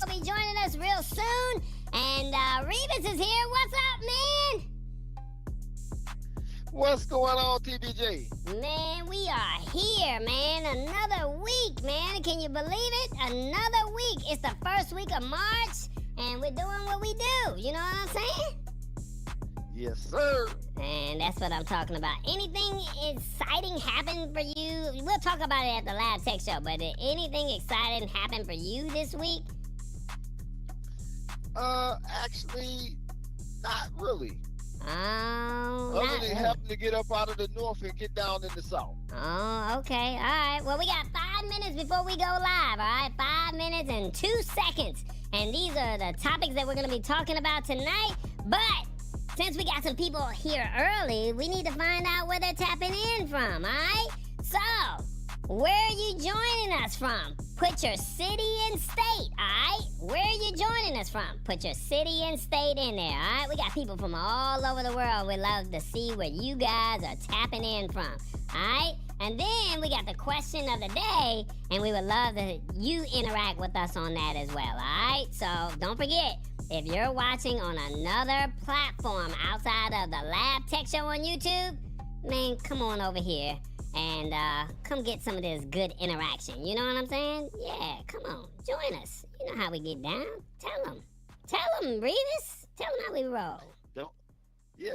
will be joining us real soon. And Revis is here. What's up, man? What's going on, TBJ? Man, we are here, man. Another week, man. Can you believe it? Another week. It's the first week of March, and we're doing what we do. You know what I'm saying? Yes, sir. And that's what I'm talking about. Anything exciting happen for you? We'll talk about it at the Live Tech Show, but did anything exciting happen for you this week? Actually, not really. Oh, Other than having to get up out of the north and get down in the south. Oh, okay. All right. Well, we got 5 minutes before we go live, all right? 5 minutes and 2 seconds. And these are the topics that we're going to be talking about tonight. But since we got some people here early, we need to find out where they're tapping in from, all right? So, where are you joining us from? Put your city and state, all right? Where are you joining us from? Put your city and state in there, all right? We got people from all over the world. We'd love to see where you guys are tapping in from, all right? And then we got the question of the day, and we would love that you interact with us on that as well, all right? So don't forget, if you're watching on another platform outside of the Lab Tech Show on YouTube, man, come on over here and come get some of this good interaction. You know what I'm saying? Yeah, come on, join us. You know how we get down. Tell them, Revis. Tell them how we roll.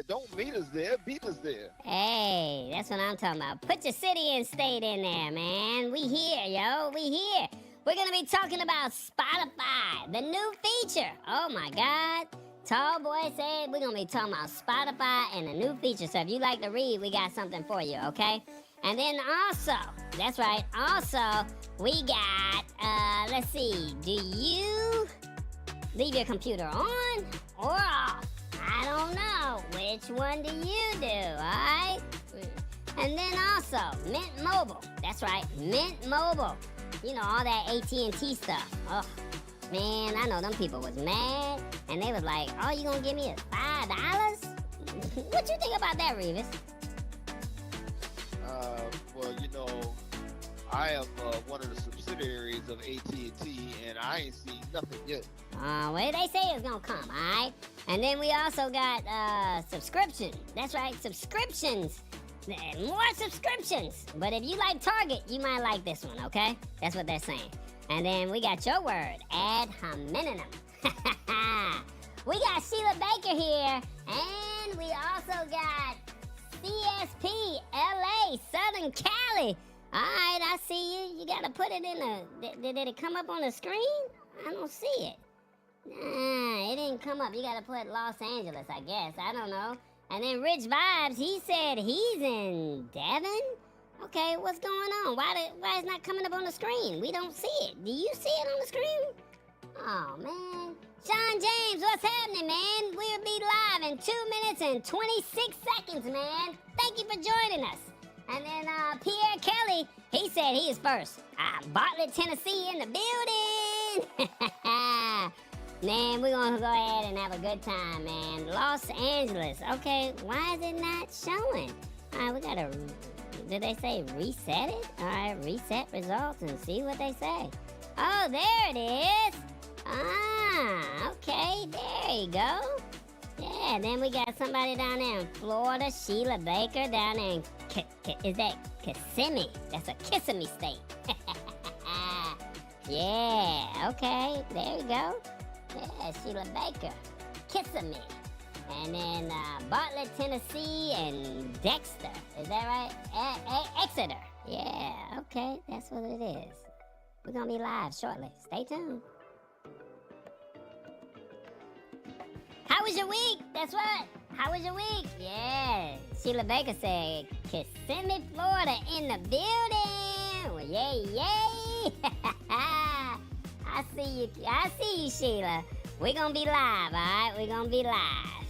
Don't meet us there, beat us there. Hey, that's what I'm talking about. Put your city and state in there, man. We here, yo, we here. We're gonna be talking about Spotify, the new feature. Oh my God. Tallboy said we're gonna be talking about Spotify and the new feature. So if you like to read, we got something for you, okay? And then also, that's right, also, we got, let's see, do you leave your computer on or off? I don't know. Which one do you do, alright? And then also, Mint Mobile. That's right, Mint Mobile. You know, all that AT&T stuff. Oh, man, I know them people was mad. And they was like, all you gonna give me is $5? What you think about that, Revis? Well, you know, I am one of the subsidiaries of AT&T, and I ain't seen nothing yet. Well, they say it's gonna come, alright? And then we also got subscription. That's right, subscriptions. More subscriptions. But if you like Target, you might like this one, okay? That's what they're saying. And then we got your word, ad hominem. We got Sheila Baker here, and we also got CSP LA Southern Cali. All right, I see you. You gotta put it in the. Did it come up on the screen? I don't see it. Nah, it didn't come up. You gotta put Los Angeles, I guess. I don't know. And then Rich Vibes, he said he's in Devon. Okay, what's going on? Why is it not coming up on the screen? We don't see it. Do you see it on the screen? Oh man. Sean James, what's happening, man? We'll be live in 2 minutes and 26 seconds, man. Thank you for joining us. And then Pierre Kelly, he said he is first. Bartlett, Tennessee in the building. Man, we're going to go ahead and have a good time, man. Los Angeles. Okay, why is it not showing? All right, we got to, did they say reset it? All right, reset results and see what they say. Oh, there it is. Okay, there you go. Yeah, then we got somebody down there in Florida, Sheila Baker, down there in, is that Kissimmee? That's a Kissimmee state. Yeah, okay, there you go. Yeah, Sheila Baker, Kissimmee. And then Bartlett, Tennessee, and Dexter. Is that right? Exeter. Yeah, okay, that's what it is. We're going to be live shortly. Stay tuned. How was your week? That's right. How was your week? Yeah. Sheila Baker said, Kissimmee, Florida in the building. Well, yay, yay. I see you, Sheila. We're going to be live, all right? We're going to be live.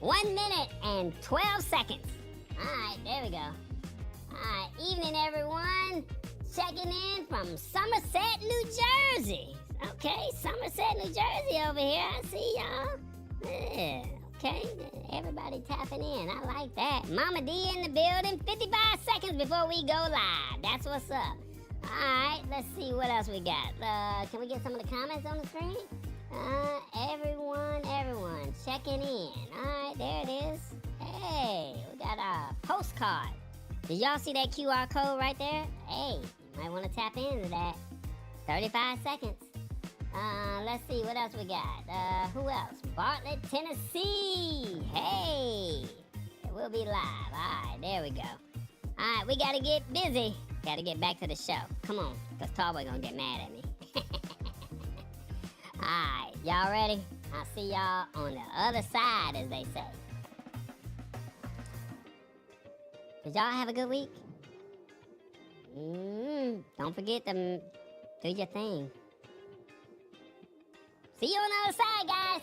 1 minute and 12 seconds. All right, there we go. All right, evening, everyone. Checking in from Somerset, New Jersey. Okay, Somerset, New Jersey over here. I see y'all. Yeah, okay, everybody tapping in. I like that. Mama D in the building. 55 seconds before we go live. That's what's up. Alright, let's see what else we got. Can we get some of the comments on the screen? Everyone checking in. Alright, there it is. Hey, we got a postcard. Did y'all see that QR code right there? Hey, you might want to tap into that. 35 seconds. Let's see what else we got. Who else? Bartlett, Tennessee. Hey, we'll be live. Alright, there we go. Alright, we gotta get busy. Gotta get back to the show. Come on, because Tallboy gonna get mad at me. Alright, y'all ready? I'll see y'all on the other side, as they say. Did y'all have a good week? Don't forget to do your thing. See you on the other side, guys.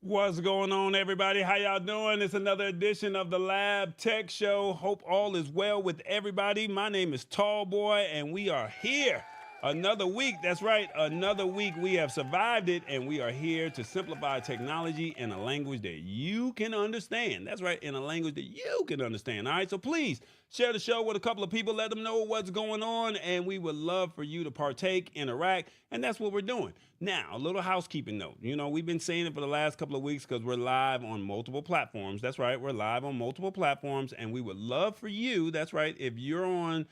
What's going on, everybody? How y'all doing? It's another edition of the Lab Tech Show. Hope all is well with everybody. My name is Tallboy, and we are here. Another week, that's right, another week. We have survived it, and we are here to simplify technology in a language that you can understand. That's right, in a language that you can understand. All right, so please share the show with a couple of people. Let them know what's going on, and we would love for you to partake, interact, and that's what we're doing. Now, a little housekeeping note. You know, we've been saying it for the last couple of weeks because we're live on multiple platforms. That's right, we're live on multiple platforms, and we would love for you, that's right, if you're on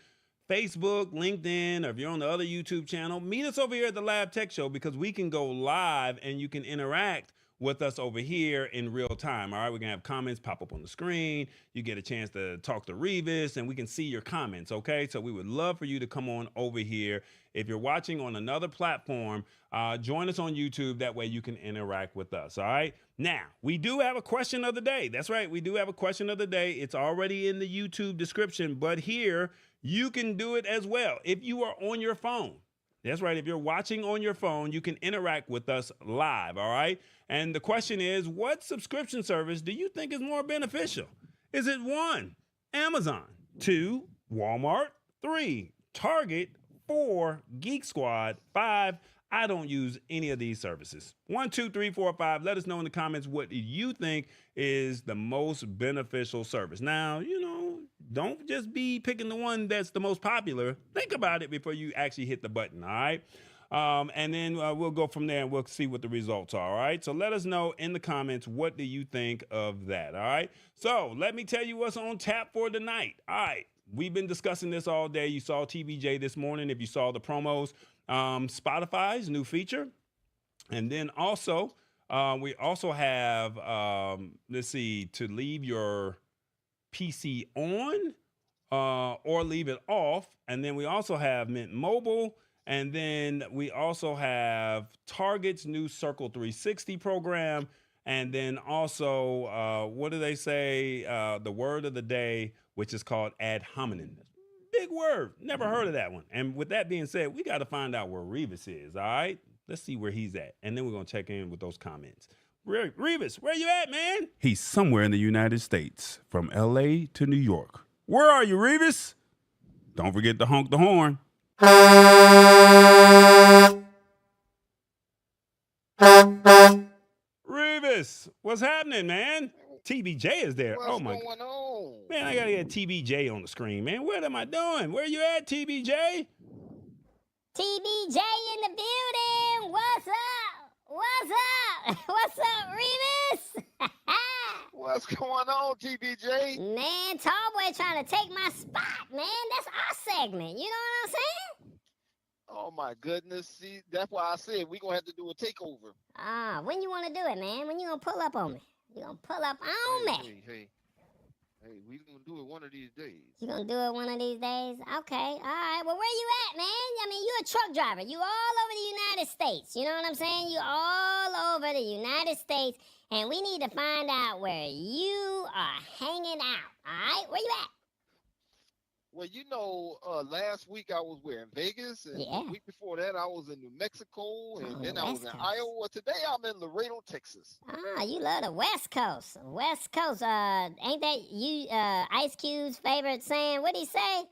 Facebook, LinkedIn, or if you're on the other YouTube channel, meet us over here at the Lab Tech Show because we can go live and you can interact with us over here in real time. All right, we're gonna have comments pop up on the screen. You get a chance to talk to Revis and we can see your comments, okay? So we would love for you to come on over here. If you're watching on another platform, join us on YouTube. That way you can interact with us, all right? Now, we do have a question of the day. That's right, we do have a question of the day. It's already in the YouTube description, but here, you can do it as well if you are on your phone. That's right. If you're watching on your phone, you can interact with us live. All right. And the question is, what subscription service do you think is more beneficial? Is it 1, Amazon, 2, Walmart, 3, Target, 4, Geek Squad, 5, I don't use any of these services. 1, 2, 3, 4, 5. Let us know in the comments what you think is the most beneficial service. Now, you know, don't just be picking the one that's the most popular. Think about it before you actually hit the button, all right? And then we'll go from there and we'll see what the results are, all right? So let us know in the comments, what do you think of that, all right? So let me tell you what's on tap for tonight. All right, we've been discussing this all day. You saw TBJ this morning if you saw the promos. Spotify's new feature. And then also, we also have, let's see, to leave your PC on or leave it off. And then we also have Mint Mobile. And then we also have Target's new Circle 360 program. And then also, what do they say? The word of the day, which is called ad hominem. Big word. Never heard of that one. And with that being said, we got to find out where Revis is. All right. Let's see where he's at. And then we're going to check in with those comments. Revis, where you at, man? He's somewhere in the United States, from LA to New York. Where are you, Revis? Don't forget to honk the horn. Revis, what's happening, man? TBJ is there. What's going on? Man, I gotta get TBJ on the screen, man. What am I doing? Where you at, TBJ? TBJ in the building. What's up? What's up? What's up, Revis? What's going on, TBJ? Man, Tallboy trying to take my spot, man. That's our segment. You know what I'm saying? Oh my goodness. See, that's why I said we're gonna have to do a takeover. When you want to do it, man? When you gonna pull up on me? You gonna pull up on me? Hey. Hey, we gonna do it one of these days. You gonna do it one of these days? Okay, all right. Well, where you at, man? I mean, you a truck driver. You all over the United States. You know what I'm saying? You all over the United States, and we need to find out where you are hanging out. All right, where you at? Well, last week I was in Vegas, and the Yeah. week before that I was in New Mexico, and On then the I was West in Coast. Iowa. Today I'm in Laredo, Texas. Ah, you love the West Coast. West Coast. Ain't that you? Ice Cube's favorite saying? What'd he say?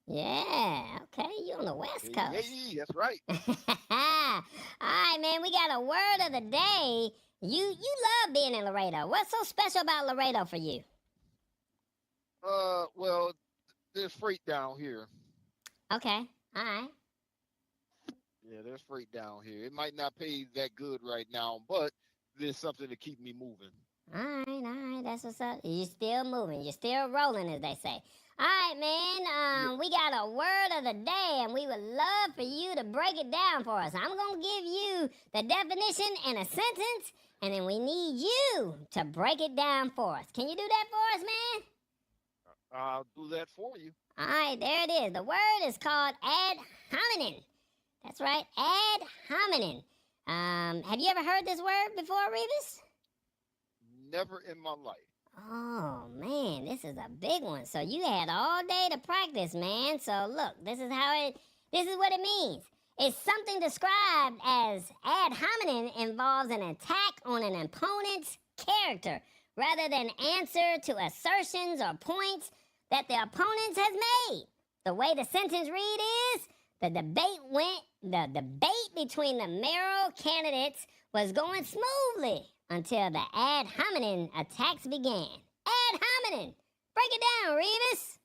Yeah. Okay, you on the West Yeah, Coast. that's right. All right, man. We got a word of the day. You love being in Laredo. What's so special about Laredo for you? Well, there's freight down here. Okay. All right. Yeah, there's freight down here. It might not pay that good right now, but there's something to keep me moving. All right. That's what's up. You're still moving. You're still rolling, as they say. All right, man. We got a word of the day, and we would love for you to break it down for us. I'm going to give you the definition in a sentence, and then we need you to break it down for us. Can you do that for us, man? I'll do that for you. All right, there it is. The word is called ad hominem. That's right, ad hominem. Have you ever heard this word before, Revis? Never in my life. Oh, man, this is a big one. So you had all day to practice, man. So look, this is what it means. It's something described as ad hominem involves an attack on an opponent's character rather than answer to assertions or points that the opponent has made. The way the sentence read is, the debate between the mayoral candidates was going smoothly until the ad hominem attacks began. Ad hominem! Break it down, Revis!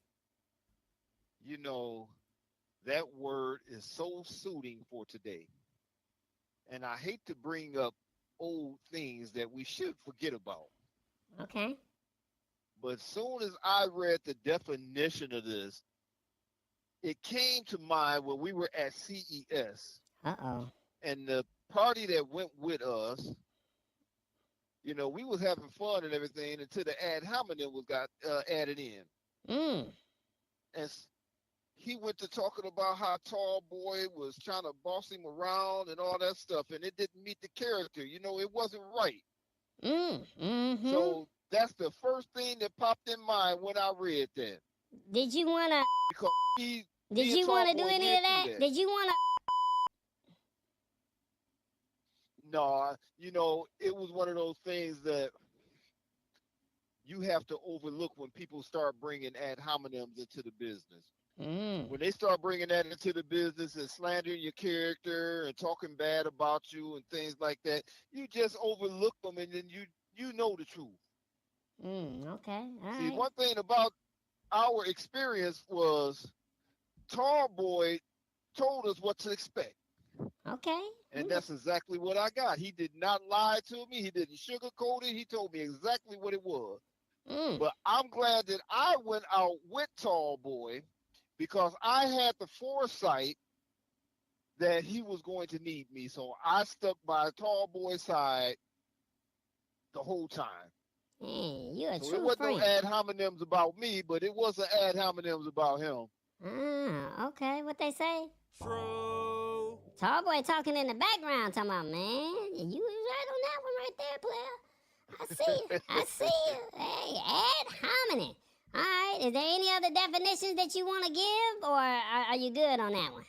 That word is so suiting for today. And I hate to bring up old things that we should forget about. Okay. But as soon as I read the definition of this, it came to mind when we were at CES. Uh-oh. And the party that went with us, we was having fun and everything until the ad hominem got added in. And he went to talking about how Tallboy was trying to boss him around and all that stuff, and it didn't meet the character. It wasn't right. Mm-hmm. So that's the first thing that popped in mind when I read that. Did you want to... Because Did you want to do any of that? Did you want to... No, it was one of those things that you have to overlook when people start bringing ad hominems into the business. When they start bringing that into the business and slandering your character and talking bad about you and things like that, you just overlook them, and then you know the truth. Okay. All See, right. one thing about our experience was Tallboy told us what to expect. Okay. And that's exactly what I got. He did not lie to me. He didn't sugarcoat it. He told me exactly what it was. But I'm glad that I went out with Tallboy because I had the foresight that he was going to need me. So I stuck by Tallboy's side the whole time. Man, you're a So true it wasn't friend. no ad hominems about me, but it was an ad hominems about him. Okay. What they say? True. Tallboy talking in the background, talking about, man, you was right on that one right there, player. I see you. Hey, ad hominem. All right. Is there any other definitions that you want to give, or are you good on that one?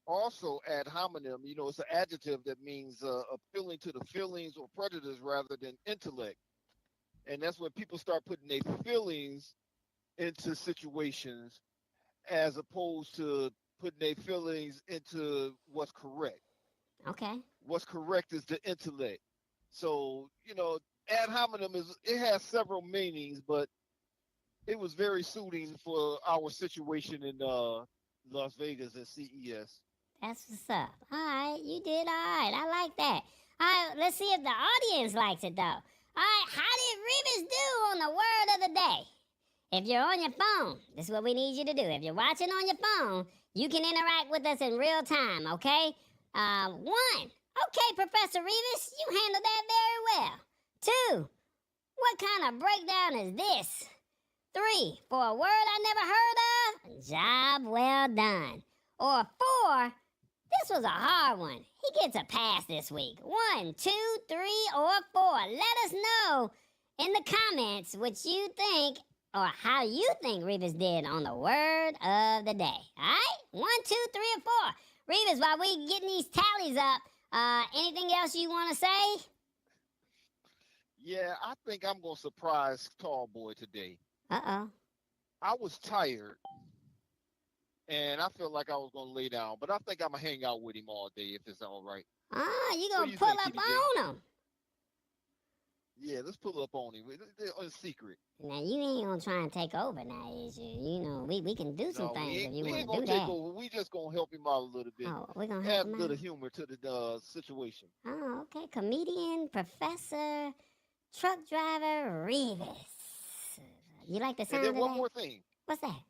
Also ad hominem, it's an adjective that means appealing to the feelings or prejudice rather than intellect. And that's when people start putting their feelings into situations as opposed to putting their feelings into what's correct. Okay. What's correct is the intellect. So, ad hominem it has several meanings, but it was very suiting for our situation in Las Vegas at CES. That's what's up. All right, you did all right. I like that. All right, let's see if the audience likes it, though. All right, how did Revis do on the word of the day? If you're on your phone, this is what we need you to do. If you're watching on your phone, you can interact with us in real time, okay? 1, Okay, Professor Revis, you handled that very well. 2, what kind of breakdown is this? 3, for a word I never heard of, job well done. Or 4, this was a hard one. He gets a pass this week. 1, 2, 3, or 4. Let us know in the comments what you think or how you think Revis did on the word of the day. All right? 1, 2, 3, or 4. Revis, while we getting these tallies up, anything else you want to say? Yeah, I think I'm going to surprise Tallboy today. Uh-oh. I was tired, and I felt like I was going to lay down, but I think I'm going to hang out with him all day if it's all right. You going to pull think, up TBJ? on him? Yeah, let's pull up on him. In secret. Now, you ain't going to try and take over now, is you? You know, we can do some things if you want to do that. Take over. We just going to help him out a little bit. Oh, we're going to help him add a little out? humor to the situation. Oh, okay. Comedian, professor, truck driver, Revis. You like the sound And then of one that? more thing. What's that?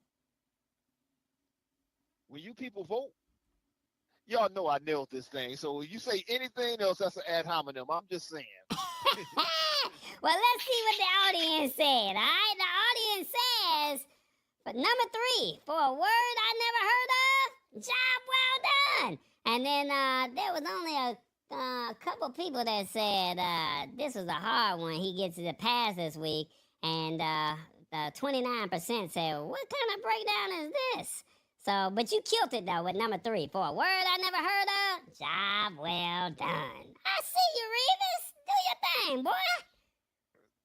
When you people vote, y'all know I nailed this thing. So if you say anything else, that's an ad hominem. I'm just saying. Well, let's see what the audience said, all right? The audience says, for number 3, for a word I never heard of, job well done. And then there was only a couple people that said this was a hard one. He gets the pass this week. And 29% said, what kind of breakdown is this? So, but you killed it, though, with number 3. For a word I never heard of, job well done. I see you, Revis. Do your thing, boy.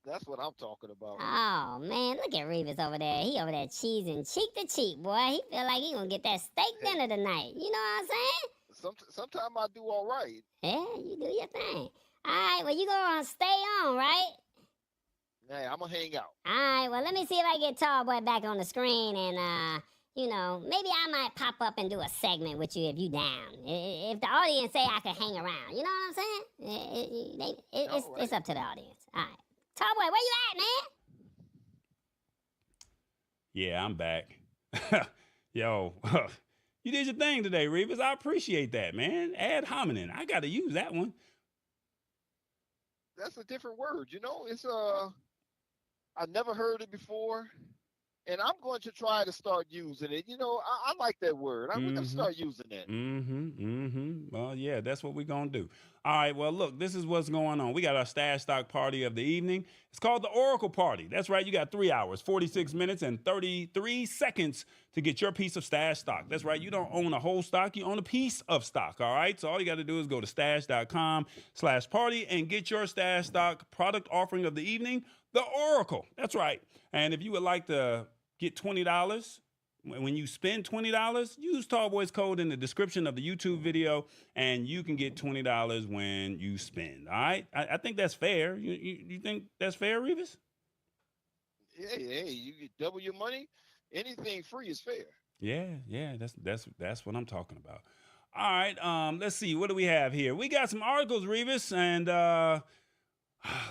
That's what I'm talking about. Oh, man, look at Revis over there. He over there cheesing cheek to cheek, boy. He feel like he gonna get that steak dinner tonight. You know what I'm saying? Sometimes I do all right. Yeah, you do your thing. All right, well, you gonna stay on, right? Yeah, I'm going to hang out. All right, well, let me see if I get Tallboy back on the screen and, you know, maybe I might pop up and do a segment with you if you down. If the audience say I could hang around, you know what I'm saying? It's up to the audience. All right. Tallboy, where you at, man? Yeah, I'm back. Yo, you did your thing today, Revis. I appreciate that, man. Ad hominem. I got to use that one. That's a different word, you know? It's I never heard it before, and I'm going to try to start using it. You know, I like that word. I'm going to start using it. Well, yeah, that's what we're going to do. All right, well, look, this is what's going on. We got our stash stock party of the evening. It's called the Oracle Party. That's right, you got 3 hours, 46 minutes, and 33 seconds to get your piece of stash stock. That's right, you don't own a whole stock, you own a piece of stock, all right? So all you got to do is go to stash.com/party and get your stash stock product offering of the evening, the Oracle. That's right. And if you would like to get $20, when you spend $20, use Tallboy's code in the description of the YouTube video, and you can get $20 when you spend. All right? I think that's fair. You think that's fair, Revis? Hey, you get double your money. Anything free is fair. Yeah. That's what I'm talking about. All right. Let's see. What do we have here? We got some articles, Revis, and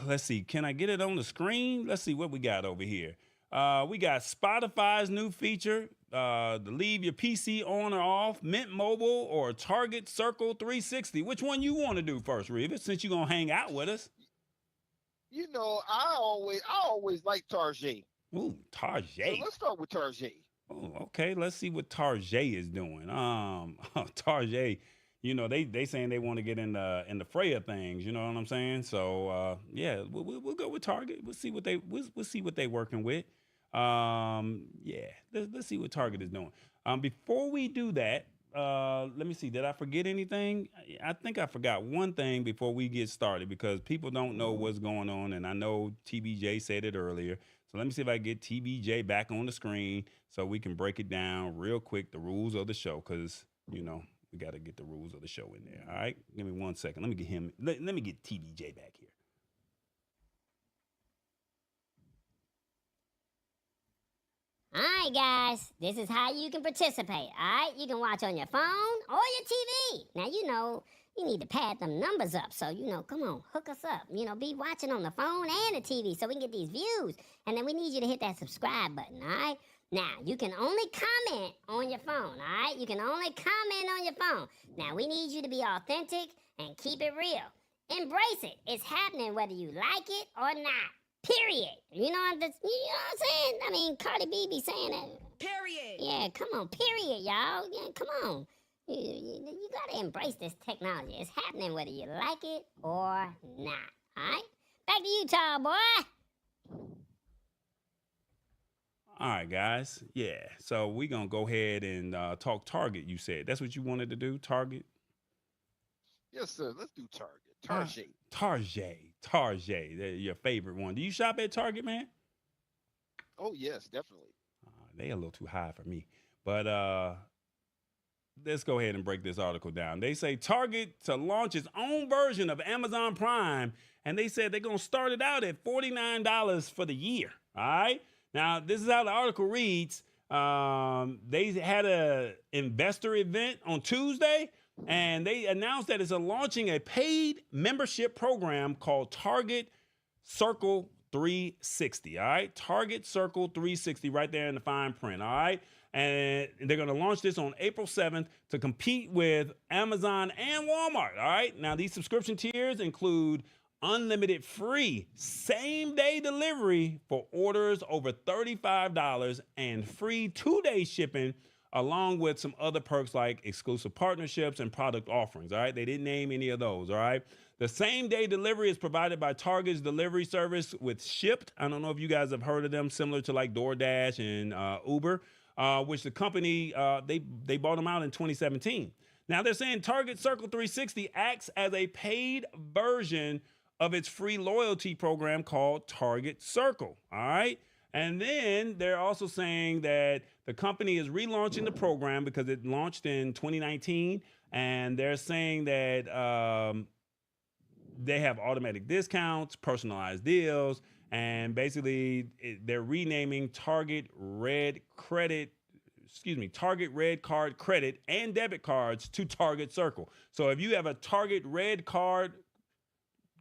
let's see. Can I get it on the screen? Let's see what we got over here. We got Spotify's new feature, to leave your PC on or off, Mint Mobile or Target Circle 360. Which one you want to do first, Revis, since you're going to hang out with us? You know, I always like Target. Ooh, Target. So let's start with Target. Oh, okay. Let's see what Target is doing. Target, you know, they saying they want to get in the fray of things. You know what I'm saying? So yeah, we'll go with Target. We'll see what they working with. Yeah, let's see what Target is doing. Before we do that, let me see. Did I forget anything? I think I forgot one thing before we get started because people don't know what's going on, and I know TBJ said it earlier. So let me see if I get TBJ back on the screen so we can break it down real quick, the rules of the show, because, you know, we got to get the rules of the show in there. All right? Give me 1 second. Let me get him. Let me get TBJ back here. All right, guys, this is how you can participate, all right? You can watch on your phone or your TV. Now, you know, you need to pad them numbers up. So, you know, come on, hook us up. You know, be watching on the phone and the TV so we can get these views. And then we need you to hit that subscribe button, all right? Now, you can only comment on your your phone, all right? You can only comment on your phone. Now, we need you to be authentic and keep it real. Embrace it. It's happening whether you like it or not. Period. You know what I'm saying? I mean, Cardi B be saying that. Period. Yeah, come on. Period, y'all. Yeah, come on. You gotta embrace this technology. It's happening whether you like it or not. All right? Back to you, tall boy. All right, guys. Yeah. So we're going to go ahead and talk Target, you said. That's what you wanted to do, Target? Yes, sir. Let's do Target. Target. Your favorite one. Do you shop at Target, man? Oh, yes, definitely. They a little too high for me. But let's go ahead and break this article down. They say Target to launch its own version of Amazon Prime, and they said they're going to start it out at $49 for the year. All right? Now, this is how the article reads. They had an investor event on Tuesday, and they announced that it's launching a paid membership program called Target Circle 360. All right? Target Circle 360 right there in the fine print. All right? And they're going to launch this on April 7th to compete with Amazon and Walmart. All right? Now, these subscription tiers include unlimited free same-day delivery for orders over $35 and free 2-day shipping, along with some other perks like exclusive partnerships and product offerings. All right. They didn't name any of those. All right. The same-day delivery is provided by Target's delivery service with Shipt. I don't know if you guys have heard of them, similar to like DoorDash and Uber, which the company, they bought them out in 2017. Now they're saying Target Circle 360 acts as a paid version of its free loyalty program called Target Circle. All right. And then they're also saying that the company is relaunching the program because it launched in 2019. And they're saying that they have automatic discounts, personalized deals, and basically they're renaming Target Red Card credit and debit cards to Target Circle. So if you have a Target Red Card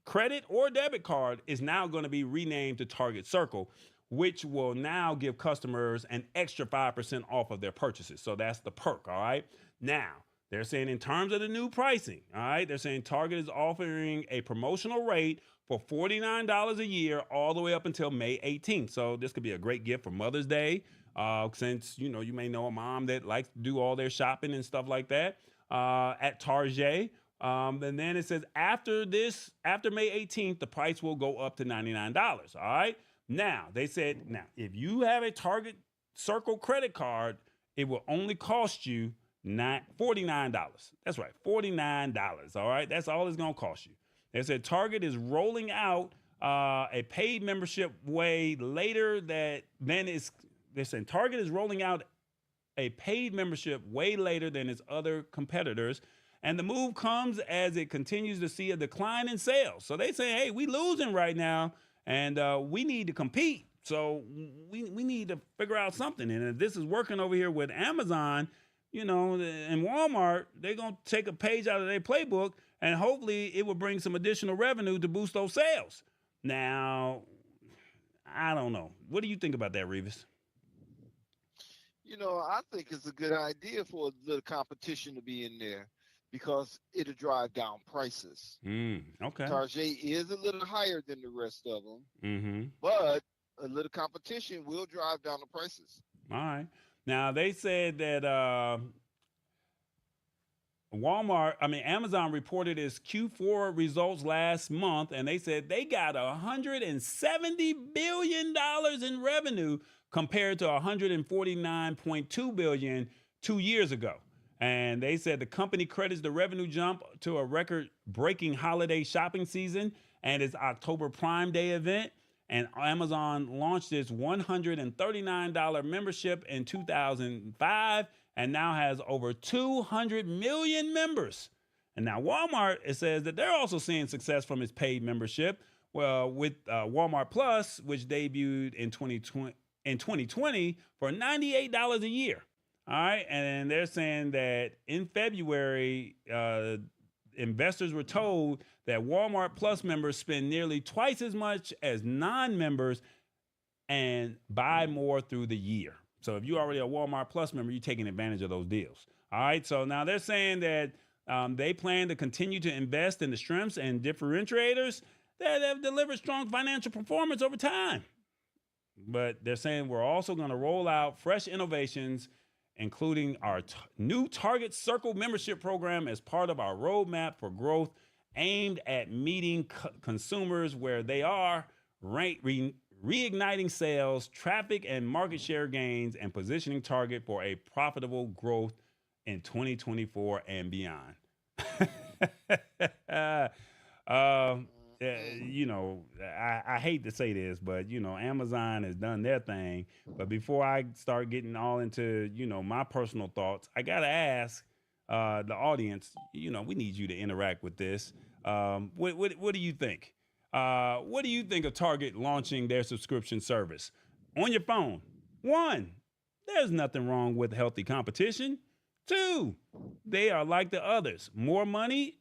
credit or debit card, is now going to be renamed to Target Circle, which will now give customers an extra 5% off of their purchases. So that's the perk. All right. Now they're saying in terms of the new pricing, all right, they're saying Target is offering a promotional rate for $49 a year all the way up until May 18th. So this could be a great gift for Mother's Day, since, you may know a mom that likes to do all their shopping and stuff like that at Target. And then it says after May 18th, the price will go up to $99. All right. Now, they said, if you have a Target Circle credit card, it will only cost you $49. That's right, $49. All right. That's all it's going to cost you. They said Target is rolling out a paid membership way later they're saying Target is rolling out a paid membership way later than its other competitors. And the move comes as it continues to see a decline in sales. So they say, hey, we losing right now, and we need to compete. So we need to figure out something. And if this is working over here with Amazon, and Walmart, they're going to take a page out of their playbook, and hopefully it will bring some additional revenue to boost those sales. Now, I don't know. What do you think about that, Revis? I think it's a good idea for a little competition to be in there, because it'll drive down prices. Okay. Target is a little higher than the rest of them, but a little competition will drive down the prices. All right. Now, they said that Amazon reported its Q4 results last month, and they said they got $170 billion in revenue compared to $149.2 billion 2 years ago. And they said the company credits the revenue jump to a record-breaking holiday shopping season and its October Prime Day event. And Amazon launched its $139 membership in 2005 and now has over 200 million members. And now Walmart, it says that they're also seeing success from its paid membership. Well, with Walmart Plus, which debuted in 2020 for $98 a year. All right. And they're saying that in February, investors were told that Walmart Plus members spend nearly twice as much as non-members and buy more through the year. So if you're already a Walmart Plus member, you're taking advantage of those deals. All right. So now they're saying that they plan to continue to invest in the strengths and differentiators that have delivered strong financial performance over time. But they're saying we're also going to roll out fresh innovations, including our new Target Circle membership program as part of our roadmap for growth aimed at meeting consumers where they are, reigniting sales, traffic, and market share gains, and positioning Target for a profitable growth in 2024 and beyond. You know, I hate to say this, but, you know, Amazon has done their thing. But before I start getting all into, you know, my personal thoughts, I got to ask the audience, you know, we need you to interact with this. What do you think? What do you think of Target launching their subscription service on your phone? 1, there's nothing wrong with healthy competition. 2, they are like the others. More money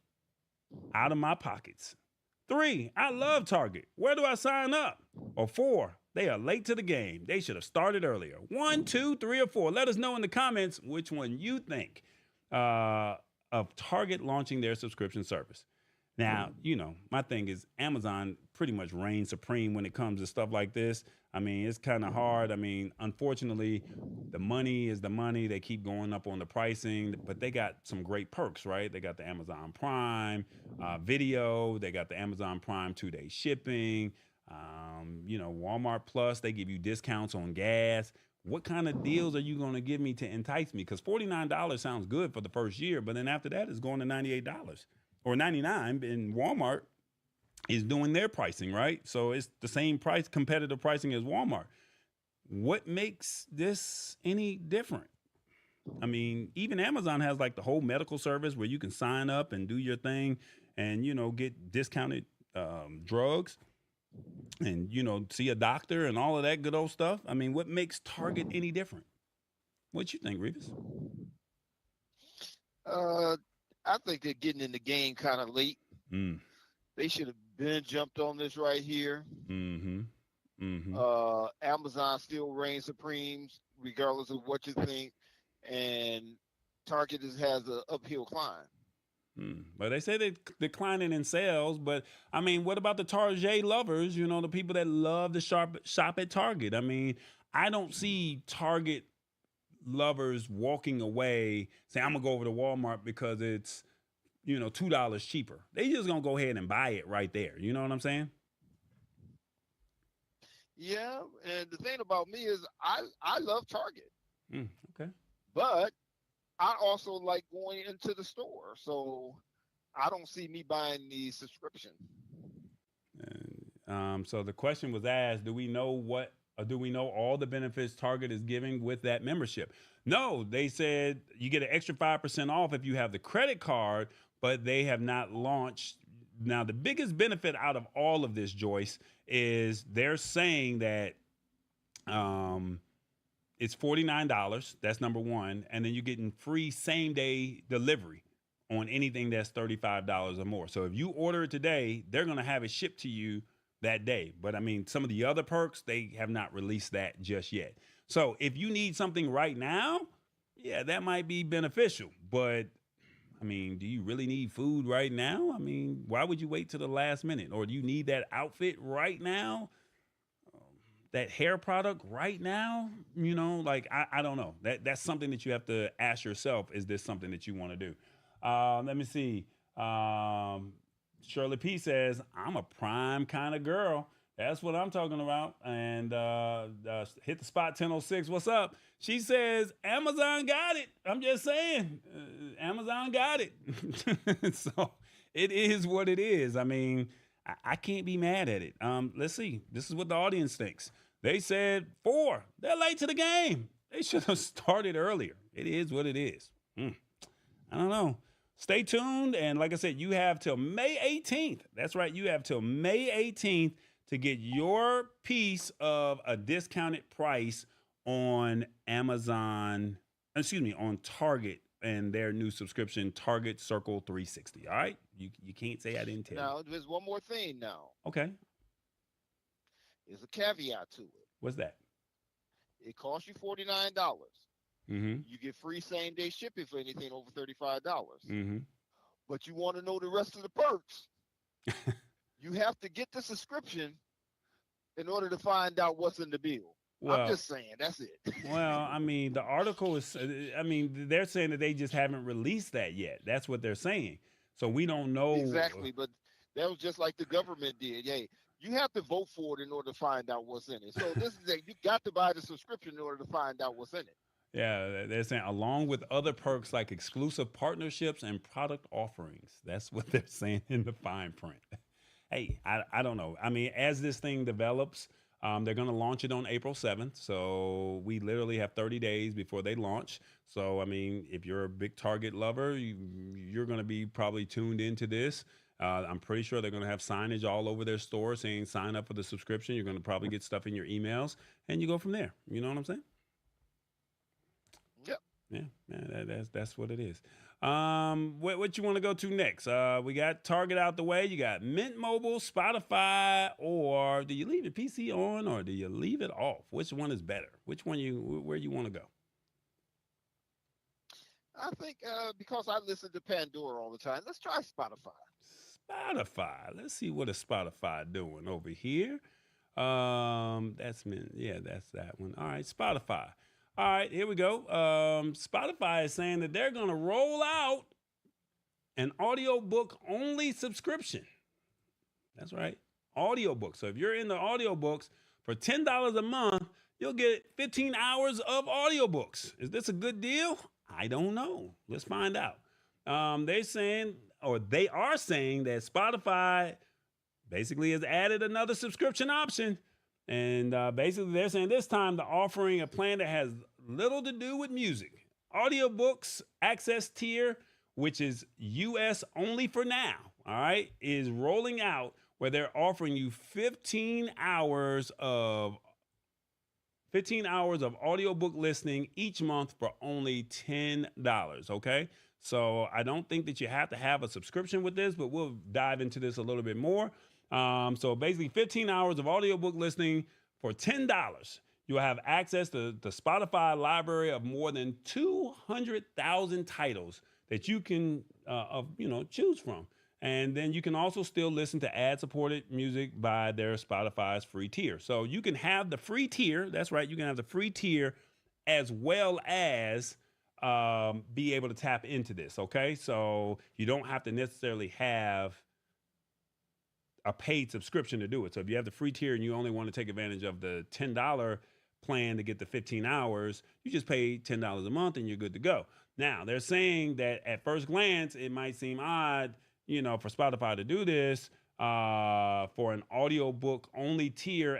out of my pockets. 3, I love Target. Where do I sign up? Or 4, they are late to the game. They should have started earlier. 1, 2, 3, or 4. Let us know in the comments which one you think of Target launching their subscription service. Now, you know, my thing is Amazon pretty much reigns supreme when it comes to stuff like this. I mean, it's kind of hard. I mean, unfortunately, the money is the money. They keep going up on the pricing, but they got some great perks, right? They got the Amazon Prime video. They got the Amazon Prime 2-day shipping. You know, Walmart Plus, they give you discounts on gas. What kind of deals are you going to give me to entice me? Because $49 sounds good for the first year, but then after that, it's going to $98 or $99. And Walmart is doing their pricing, right? So it's the same price, competitive pricing as Walmart. What makes this any different? I mean, even Amazon has like the whole medical service where you can sign up and do your thing and, you know, get discounted drugs and, you know, see a doctor and all of that good old stuff. I mean, what makes Target any different? What you think, Revis? I think they're getting in the game kind of late. They should have been jumped on this right here. Amazon still reigns supreme, regardless of what you think, and Target has an uphill climb. But they say they're declining in sales. But I mean, what about the Target lovers? You know, the people that love to shop at Target. I mean, I don't see Target lovers walking away saying, I'm gonna go over to Walmart because it's, you know, $2 cheaper. They just gonna go ahead and buy it right there. You know what I'm saying? Yeah, and the thing about me is I love Target. Okay. But I also like going into the store, so I don't see me buying the subscription. So the question was asked, do we know all the benefits Target is giving with that membership? No, they said you get an extra 5% off if you have the credit card, but they have not launched. Now, the biggest benefit out of all of this, Joyce, is they're saying that it's $49. That's number one. And then you're getting free same-day delivery on anything that's $35 or more. So if you order it today, they're going to have it shipped to you that day. But I mean, some of the other perks, they have not released that just yet. So if you need something right now, yeah, that might be beneficial. But I mean, do you really need food right now? I mean, why would you wait till the last minute? Or do you need that outfit right now? That hair product right now? You know, like, I don't know. That's something that you have to ask yourself. Is this something that you want to do? Let me see. Shirley P says, I'm a prime kind of girl. That's what I'm talking about. And hit the spot 1006. What's up? She says, Amazon got it. I'm just saying, Amazon got it. So it is what it is. I mean, I can't be mad at it. Let's see. This is what the audience thinks. They said 4. They're late to the game. They should have started earlier. It is what it is. I don't know. Stay tuned. And like I said, you have till May 18th. That's right. You have till May 18th to get your piece of a discounted price on on Target and their new subscription, Target Circle 360. All right? You can't say I didn't tell you. Now, there's one more thing now. Okay. There's a caveat to it. What's that? It costs you $49. Mm-hmm. You get free same-day shipping for anything over $35. Mm-hmm. But you want to know the rest of the perks. You have to get the subscription in order to find out what's in the bill. I'm Well, just saying, that's it. well, I mean, the article is, I mean, they're saying that they just haven't released that yet. That's what they're saying. So we don't know. Exactly, but that was just like the government did. Hey, you have to vote for it in order to find out what's in it. So this is you got to buy the subscription in order to find out what's in it. Yeah, they're saying along with other perks like exclusive partnerships and product offerings. That's what they're saying in the fine print. Hey, I don't know. I mean, as this thing develops, they're going to launch it on April 7th. So we literally have 30 days before they launch. So, I mean, if you're a big Target lover, you're going to be probably tuned into this. I'm pretty sure they're going to have signage all over their store saying sign up for the subscription. You're going to probably get stuff in your emails and you go from there. You know what I'm saying? Yep. Yeah, that's what it is. What you want to go to next? We got Target out the way. You got Mint Mobile, Spotify, or do you leave your PC on or do you leave it off? Which one is better? Which one where you want to go? I think because I listen to Pandora all the time, let's try Spotify. Spotify. Let's see what is Spotify doing over here. That's Mint. Yeah, that's that one. All right, Spotify. All right, here we go. Spotify is saying that they're going to roll out an audiobook only subscription. That's right, audiobook. So if you're in the audiobooks for $10 a month, you'll get 15 hours of audiobooks. Is this a good deal? I don't know. Let's find out. They are saying that Spotify basically has added another subscription option. And basically, they're saying this time they're offering a plan that has little to do with music. Audiobooks access tier, which is US only for now, all right, is rolling out where they're offering you 15 hours of audiobook listening each month for only $10, okay? So I don't think that you have to have a subscription with this, but we'll dive into this a little bit more. So basically 15 hours of audiobook listening for $10. You'll have access to the Spotify library of more than 200,000 titles that you can, choose from. And then you can also still listen to ad-supported music by their Spotify's free tier. So you can have the free tier. That's right. You can have the free tier as well as be able to tap into this. Okay. So you don't have to necessarily have a paid subscription to do it. So if you have the free tier and you only want to take advantage of the $10 plan to get the 15 hours, you just pay $10 a month and you're good to go. Now, they're saying that at first glance, it might seem odd, for Spotify to do this for an audiobook only tier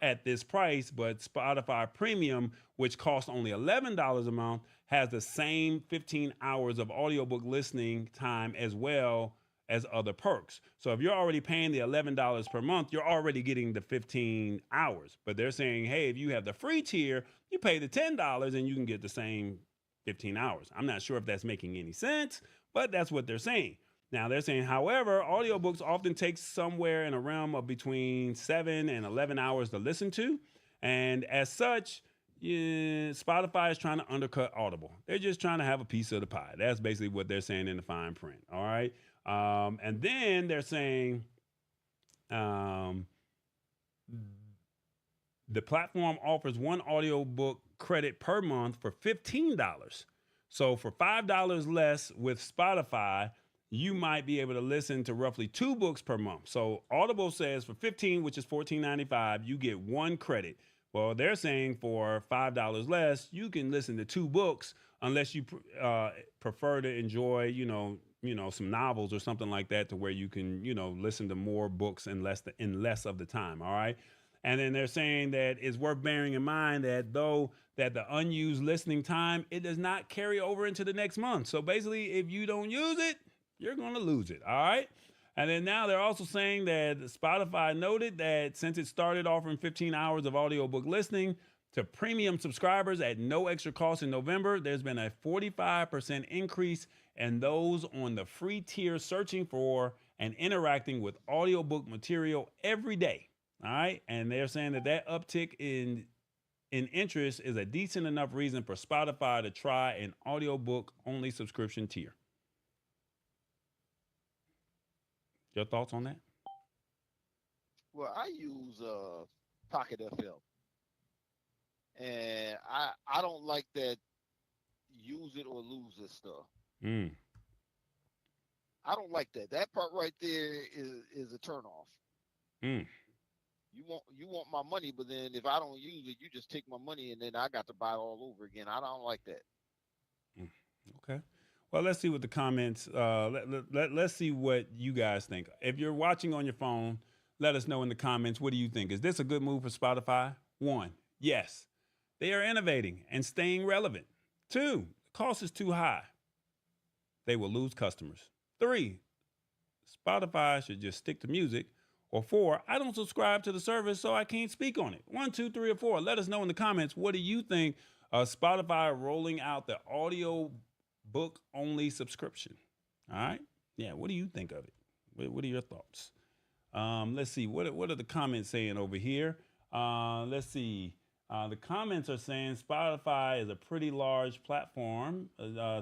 at this price, but Spotify Premium, which costs only $11 a month, has the same 15 hours of audiobook listening time as well as other perks. So if you're already paying the $11 per month, you're already getting the 15 hours. But they're saying, hey, if you have the free tier, you pay the $10 and you can get the same 15 hours. I'm not sure if that's making any sense, but that's what they're saying. Now they're saying, however, audiobooks often take somewhere in a realm of between 7 and 11 hours to listen to. And as such, Spotify is trying to undercut Audible. They're just trying to have a piece of the pie. That's basically what they're saying in the fine print. All right. And then they're saying the platform offers one audiobook credit per month for $15. So for $5 less with Spotify, you might be able to listen to roughly 2 books per month. So Audible says for $15, which is $14.95, you get 1 credit. Well, they're saying for $5 less, you can listen to 2 books unless you prefer to enjoy, some novels or something like that, to where you can, listen to more books in less of the time. All right. And then they're saying that it's worth bearing in mind that the unused listening time, it does not carry over into the next month. So basically, if you don't use it, you're going to lose it. All right. And then now they're also saying that Spotify noted that since it started offering 15 hours of audiobook listening to premium subscribers at no extra cost in November, there's been a 45% increase in those on the free tier searching for and interacting with audiobook material every day. All right. And they're saying that uptick in interest is a decent enough reason for Spotify to try an audiobook only subscription tier. Your thoughts on that? Well, I use Pocket FM, and I don't like that use it or lose it stuff. Mm. I don't like that. That part right there is a turnoff. Mm. You want my money, but then if I don't use it, you just take my money, and then I got to buy all over again. I don't like that. Okay. Well, let's see what the comments. Let's see what you guys think. If you're watching on your phone, let us know in the comments. What do you think? Is this a good move for Spotify? 1, yes, they are innovating and staying relevant. 2, the cost is too high. They will lose customers. 3, Spotify should just stick to music. Or 4, I don't subscribe to the service, so I can't speak on it. 1, 2, 3, or 4. Let us know in the comments. What do you think of Spotify rolling out the audio book only subscription? All right. Yeah. What do you think of it? What are your thoughts? Let's see. What are the comments saying over here? Let's see. The comments are saying Spotify is a pretty large platform,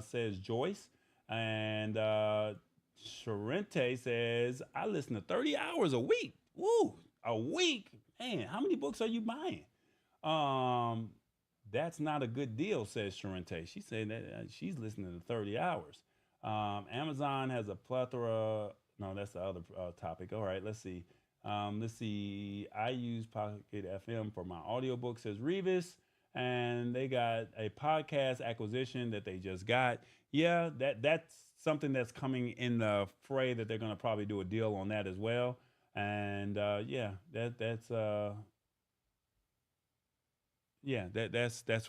says Joyce. And Sharente says, I listen to 30 hours a week. Woo, a week? Man, how many books are you buying? That's not a good deal, says Sharente. She said that she's listening to 30 hours. Amazon has a plethora. No, that's the other topic. All right, let's see. I use Pocket FM for my audiobook, says Revis. And they got a podcast acquisition that they just got. Yeah, that's something that's coming in the fray that they're going to probably do a deal on that as well. And that's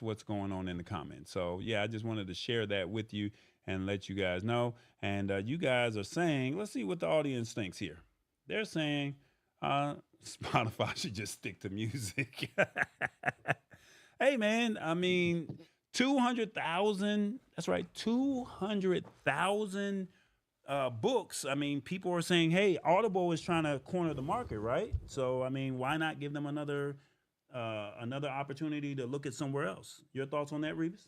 what's going on in the comments. So yeah, I just wanted to share that with you and let you guys know. And you guys are saying, let's see what the audience thinks here. They're saying Spotify should just stick to music. Hey man, I mean, 200,000. That's right, 200,000 books. I mean, people are saying, hey, Audible is trying to corner the market, right? So I mean, why not give them another opportunity to look at somewhere else? Your thoughts on that, Revis?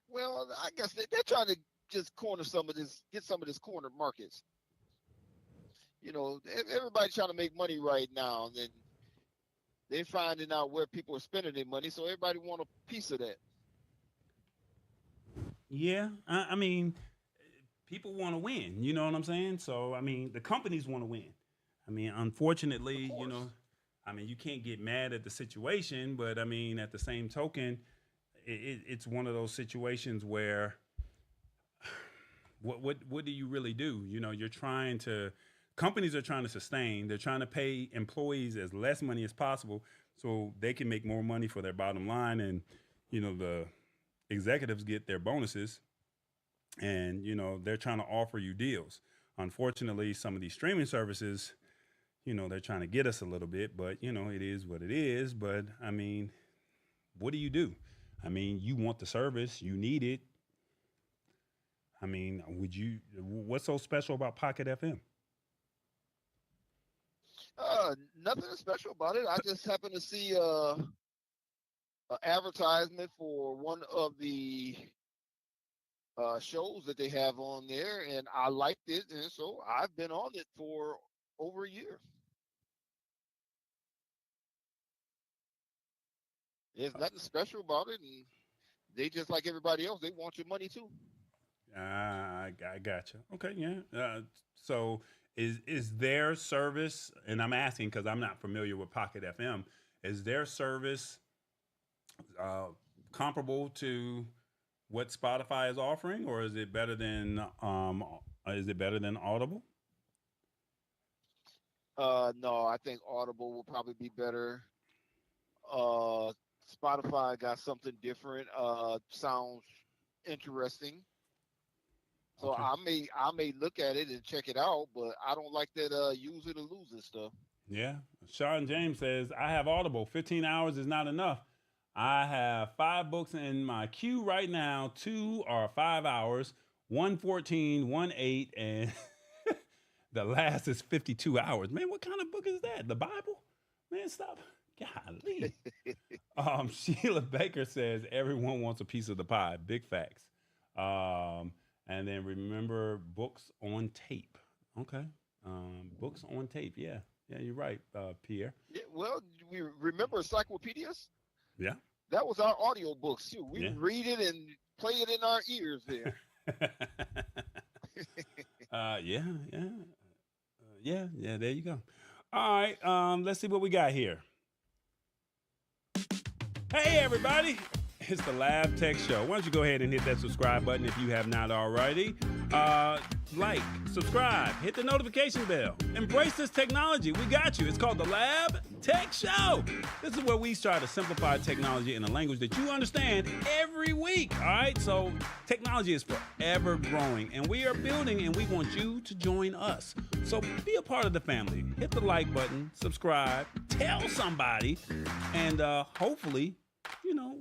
Well, I guess they're trying to just corner some of this, get some of this cornered markets. You know, everybody's trying to make money right now, and then they're finding out where people are spending their money, so everybody want a piece of that. Yeah, I mean, people want to win. You know what I'm saying? So I mean, the companies want to win. I mean, unfortunately, you know, I mean, you can't get mad at the situation, but I mean, at the same token, it's one of those situations where what do you really do? You know, companies are trying to sustain. They're trying to pay employees as less money as possible so they can make more money for their bottom line. And, you know, the executives get their bonuses and, you know, they're trying to offer you deals. Unfortunately, some of these streaming services, you know, they're trying to get us a little bit, but, you know, it is what it is. But, I mean, what do you do? I mean, you want the service, you need it. I mean, what's so special about Pocket FM? Nothing special about it. I just happened to see an advertisement for one of the shows that they have on there, and I liked it, and so I've been on it for over a year. There's nothing special about it, and they just like everybody else. They want your money too. I gotcha. Okay, yeah. So is their service, and I'm asking because I'm not familiar with Pocket FM, is their service comparable to what Spotify is offering, or is it better than Audible? No, I think Audible will probably be better. Spotify got something different. Sounds interesting. So Okay. I may look at it and check it out, but I don't like that use it or lose it stuff. Yeah. Sean James says, I have Audible. 15 hours is not enough. I have 5 books in my queue right now. 2 are 5 hours, 1 14, 1 8, and the last is 52 hours. Man, what kind of book is that? The Bible? Man, stop. Golly. Sheila Baker says everyone wants a piece of the pie. Big facts. And then remember books on tape. Okay. Books on tape. Yeah. Yeah, you're right, Pierre. Yeah, well, we remember encyclopedias? Yeah. That was our audiobooks too. We Yeah. read it and play it in our ears there. Yeah, there you go. All right, let's see what we got here. Hey, everybody. It's the Lab Tech Show. Why don't you go ahead and hit that subscribe button if you have not already. Like, subscribe, hit the notification bell. Embrace this technology. We got you. It's called the Lab Tech Show. This is where we try to simplify technology in a language that you understand every week. All right, so technology is forever growing, and we are building, and we want you to join us. So be a part of the family. Hit the like button, subscribe, tell somebody, and hopefully,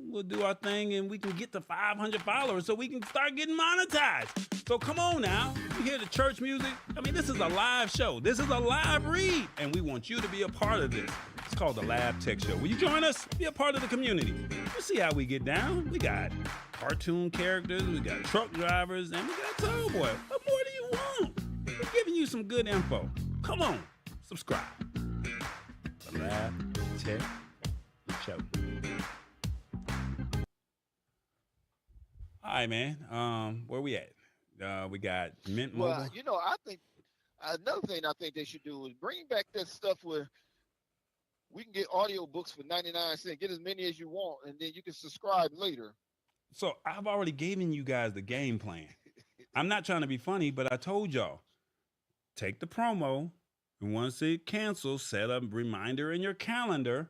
we'll do our thing and we can get to 500 followers so we can start getting monetized. So come on now. You hear the church music? I mean, this is a live show. This is a live read, and we want you to be a part of this. It's called the Lab Tech Show. Will you join us? Be a part of the community. You see how we get down. We got cartoon characters, we got truck drivers, and we got Tallboy. What more do you want? We're giving you some good info. Come on, subscribe. The Lab Tech Show. All right, man. Where we at? We got Mint Mobile. Well, I think another thing I think they should do is bring back that stuff where we can get audiobooks for 99 cents. Get as many as you want, and then you can subscribe later. So I've already given you guys the game plan. I'm not trying to be funny, but I told y'all, take the promo, and once it cancels, set a reminder in your calendar.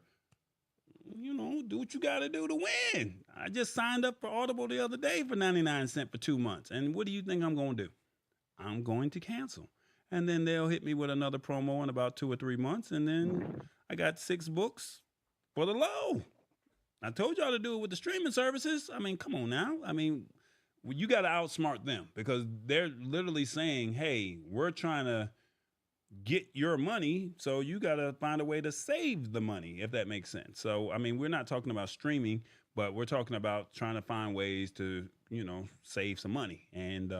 Do what you got to do to win. I just signed up for Audible the other day for 99 cents for 2 months. And what do you think I'm going to do? I'm going to cancel. And then they'll hit me with another promo in about 2 or 3 months. And then I got 6 books for the low. I told y'all to do it with the streaming services. I mean, come on now. I mean, you got to outsmart them because they're literally saying, hey, we're trying to get your money, so you got to find a way to save the money, if that makes sense. So, I mean, we're not talking about streaming, but we're talking about trying to find ways to, save some money. And,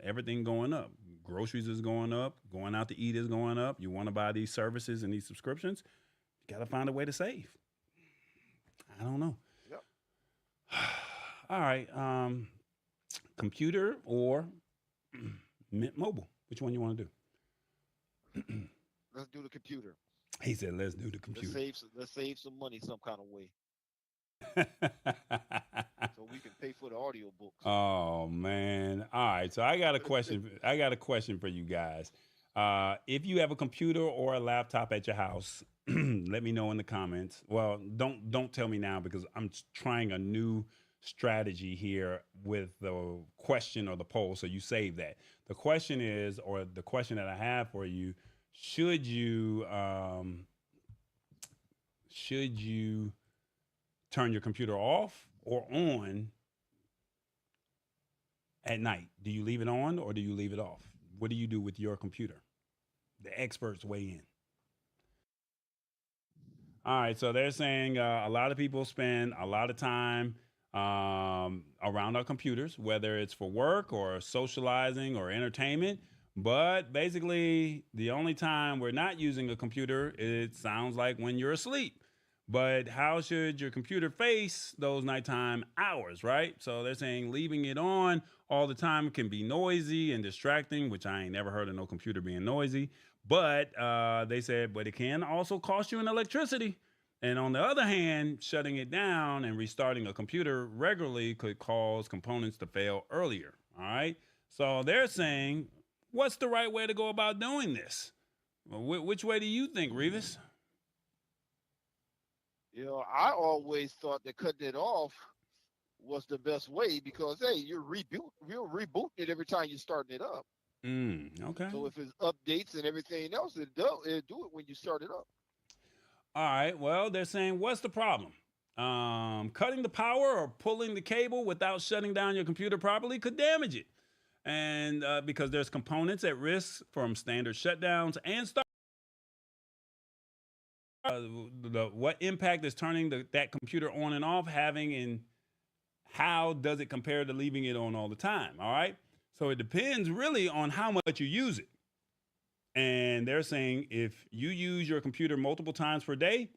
everything going up. Groceries is going up. Going out to eat is going up. You want to buy these services and these subscriptions, you got to find a way to save. I don't know. Yep. All right. Computer or Mint Mobile? Which one you want to do? Let's do the computer. He said, let's do the computer. Let's save some money some kind of way. So we can pay for the audiobooks. Oh, man. All right. So I got a question. For you guys. If you have a computer or a laptop at your house, let me know in the comments. Well, don't tell me now because I'm trying a new strategy here with the question or the poll. So you save that. The question is, or the question that I have for you, should you turn your computer off or on at night? Do you leave it on or do you leave it off? What do you do with your computer? The experts weigh in. All right, so they're saying a lot of people spend a lot of time around our computers, whether it's for work or socializing or entertainment. But basically, the only time we're not using a computer, it sounds like when you're asleep. But how should your computer face those nighttime hours, right? So they're saying leaving it on all the time can be noisy and distracting, which I ain't never heard of no computer being noisy. But they said, but it can also cost you in electricity. And on the other hand, shutting it down and restarting a computer regularly could cause components to fail earlier. All right. So they're saying, what's the right way to go about doing this? Well, which way do you think, Revis? I always thought that cutting it off was the best way because, hey, you're rebooting it every time you're starting it up. Okay. So if it's updates and everything else, it'll do it when you start it up. All right. Well, they're saying, what's the problem? Cutting the power or pulling the cable without shutting down your computer properly could damage it. And because there's components at risk from standard shutdowns and what impact is turning that computer on and off having, and how does it compare to leaving it on all the time? All right. So it depends really on how much you use it. And they're saying if you use your computer multiple times per day,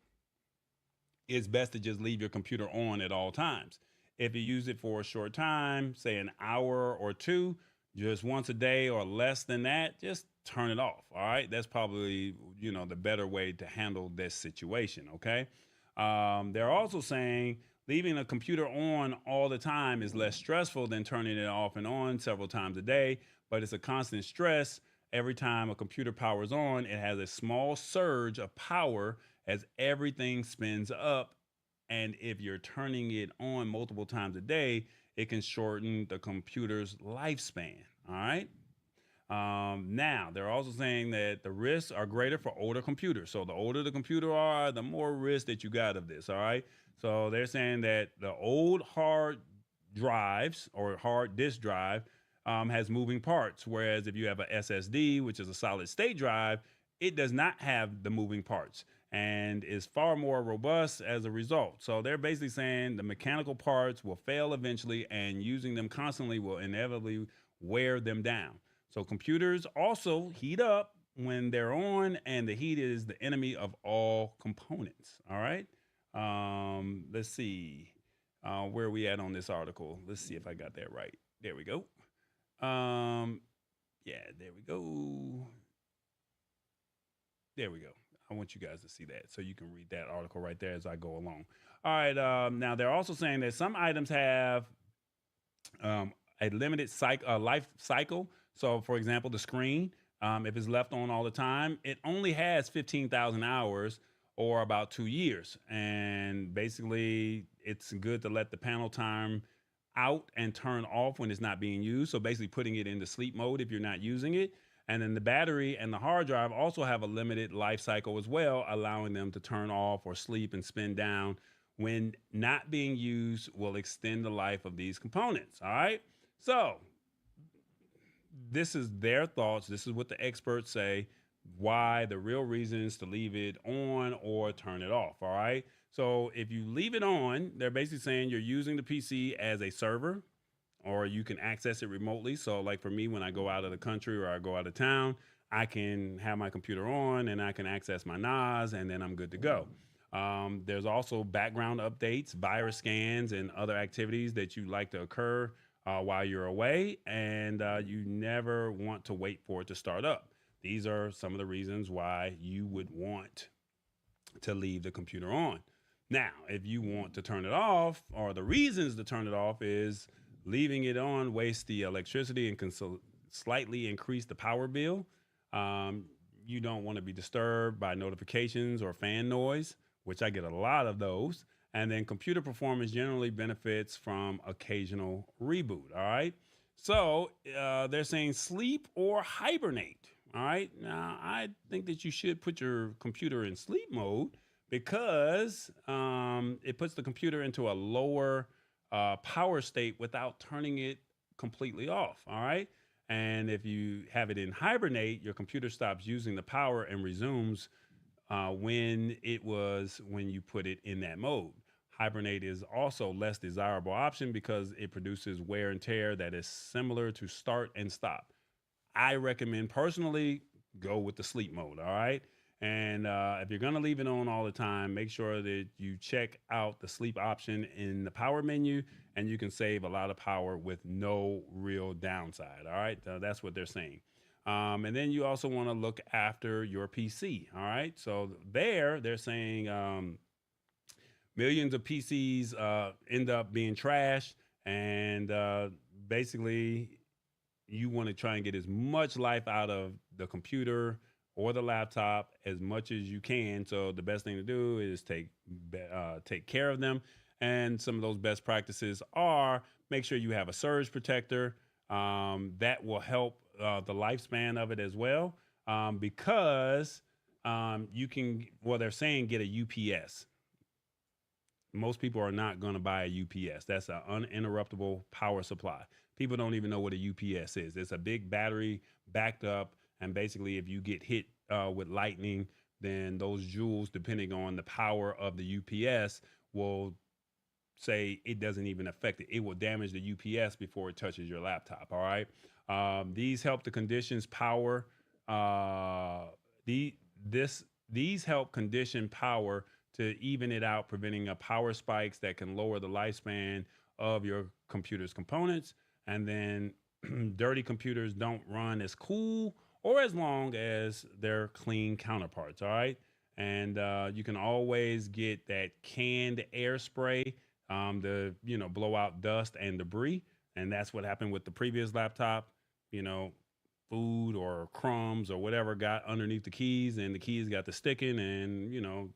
it's best to just leave your computer on at all times. If you use it for a short time, say an hour or two, just once a day or less than that, just turn it off. All right. That's probably, the better way to handle this situation. Okay. They're also saying leaving a computer on all the time is less stressful than turning it off and on several times a day, but it's a constant stress. Every time a computer powers on, it has a small surge of power as everything spins up. And if you're turning it on multiple times a day, it can shorten the computer's lifespan. All right. Now, they're also saying that the risks are greater for older computers. So the older the computer are, the more risk that you got of this. All right. So they're saying that the old hard drives or hard disk drive has moving parts, whereas if you have a SSD, which is a solid state drive, it does not have the moving parts and is far more robust as a result. So they're basically saying the mechanical parts will fail eventually, and using them constantly will inevitably wear them down. So computers also heat up when they're on, and the heat is the enemy of all components. All right. Let's see where are we at on this article. Let's see if I got that right. There we go. Yeah, there we go. There we go. I want you guys to see that so you can read that article right there as I go along. All right. Now they're also saying that some items have a limited life cycle. So, for example, the screen, if it's left on all the time, it only has 15,000 hours or about 2 years. And basically, it's good to let the panel time out and turn off when it's not being used. So basically putting it into sleep mode if you're not using it. And then the battery and the hard drive also have a limited life cycle as well, allowing them to turn off or sleep and spin down when not being used will extend the life of these components. All right. So this is their thoughts. This is what the experts say, why the real reasons to leave it on or turn it off. All right. So if you leave it on, they're basically saying you're using the PC as a server, or you can access it remotely. So like for me, when I go out of the country or I go out of town, I can have my computer on and I can access my NAS, and then I'm good to go. There's also background updates, virus scans, and other activities that you like to occur while you're away, and you never want to wait for it to start up. These are some of the reasons why you would want to leave the computer on. Now, if you want to turn it off, or the reasons to turn it off is leaving it on wastes the electricity and can slightly increase the power bill. You don't want to be disturbed by notifications or fan noise, which I get a lot of those. And then computer performance generally benefits from occasional reboot. All right. So they're saying sleep or hibernate. All right. Now, I think that you should put your computer in sleep mode because it puts the computer into a lower power state without turning it completely off. All right. And if you have it in hibernate, your computer stops using the power and resumes when you put it in that mode. Hibernate is also less desirable option because it produces wear and tear that is similar to start and stop. I recommend personally go with the sleep mode. All right. And if you're going to leave it on all the time, make sure that you check out the sleep option in the power menu, and you can save a lot of power with no real downside. All right. That's what they're saying. And then you also want to look after your PC. All right. So they're saying millions of PCs end up being trashed, and basically you want to try and get as much life out of the computer or the laptop as much as you can. So the best thing to do is take care of them. And some of those best practices are make sure you have a surge protector. That will help the lifespan of it as well, because you can, they're saying get a UPS. Most people are not going to buy a UPS. That's an uninterruptible power supply. People don't even know what a UPS is. It's a big battery backed up. And basically, if you get hit with lightning, then those joules, depending on the power of the UPS, will say it doesn't even affect it. It will damage the UPS before it touches your laptop. All right. These help the conditions power. The this These help condition power to even it out, preventing power spikes that can lower the lifespan of your computer's components. And then dirty computers don't run as cool or as long as their clean counterparts. All right. And you can always get that canned air spray to blow out dust and debris. And that's what happened with the previous laptop. You know, food or crumbs or whatever got underneath the keys, and the keys got to sticking, and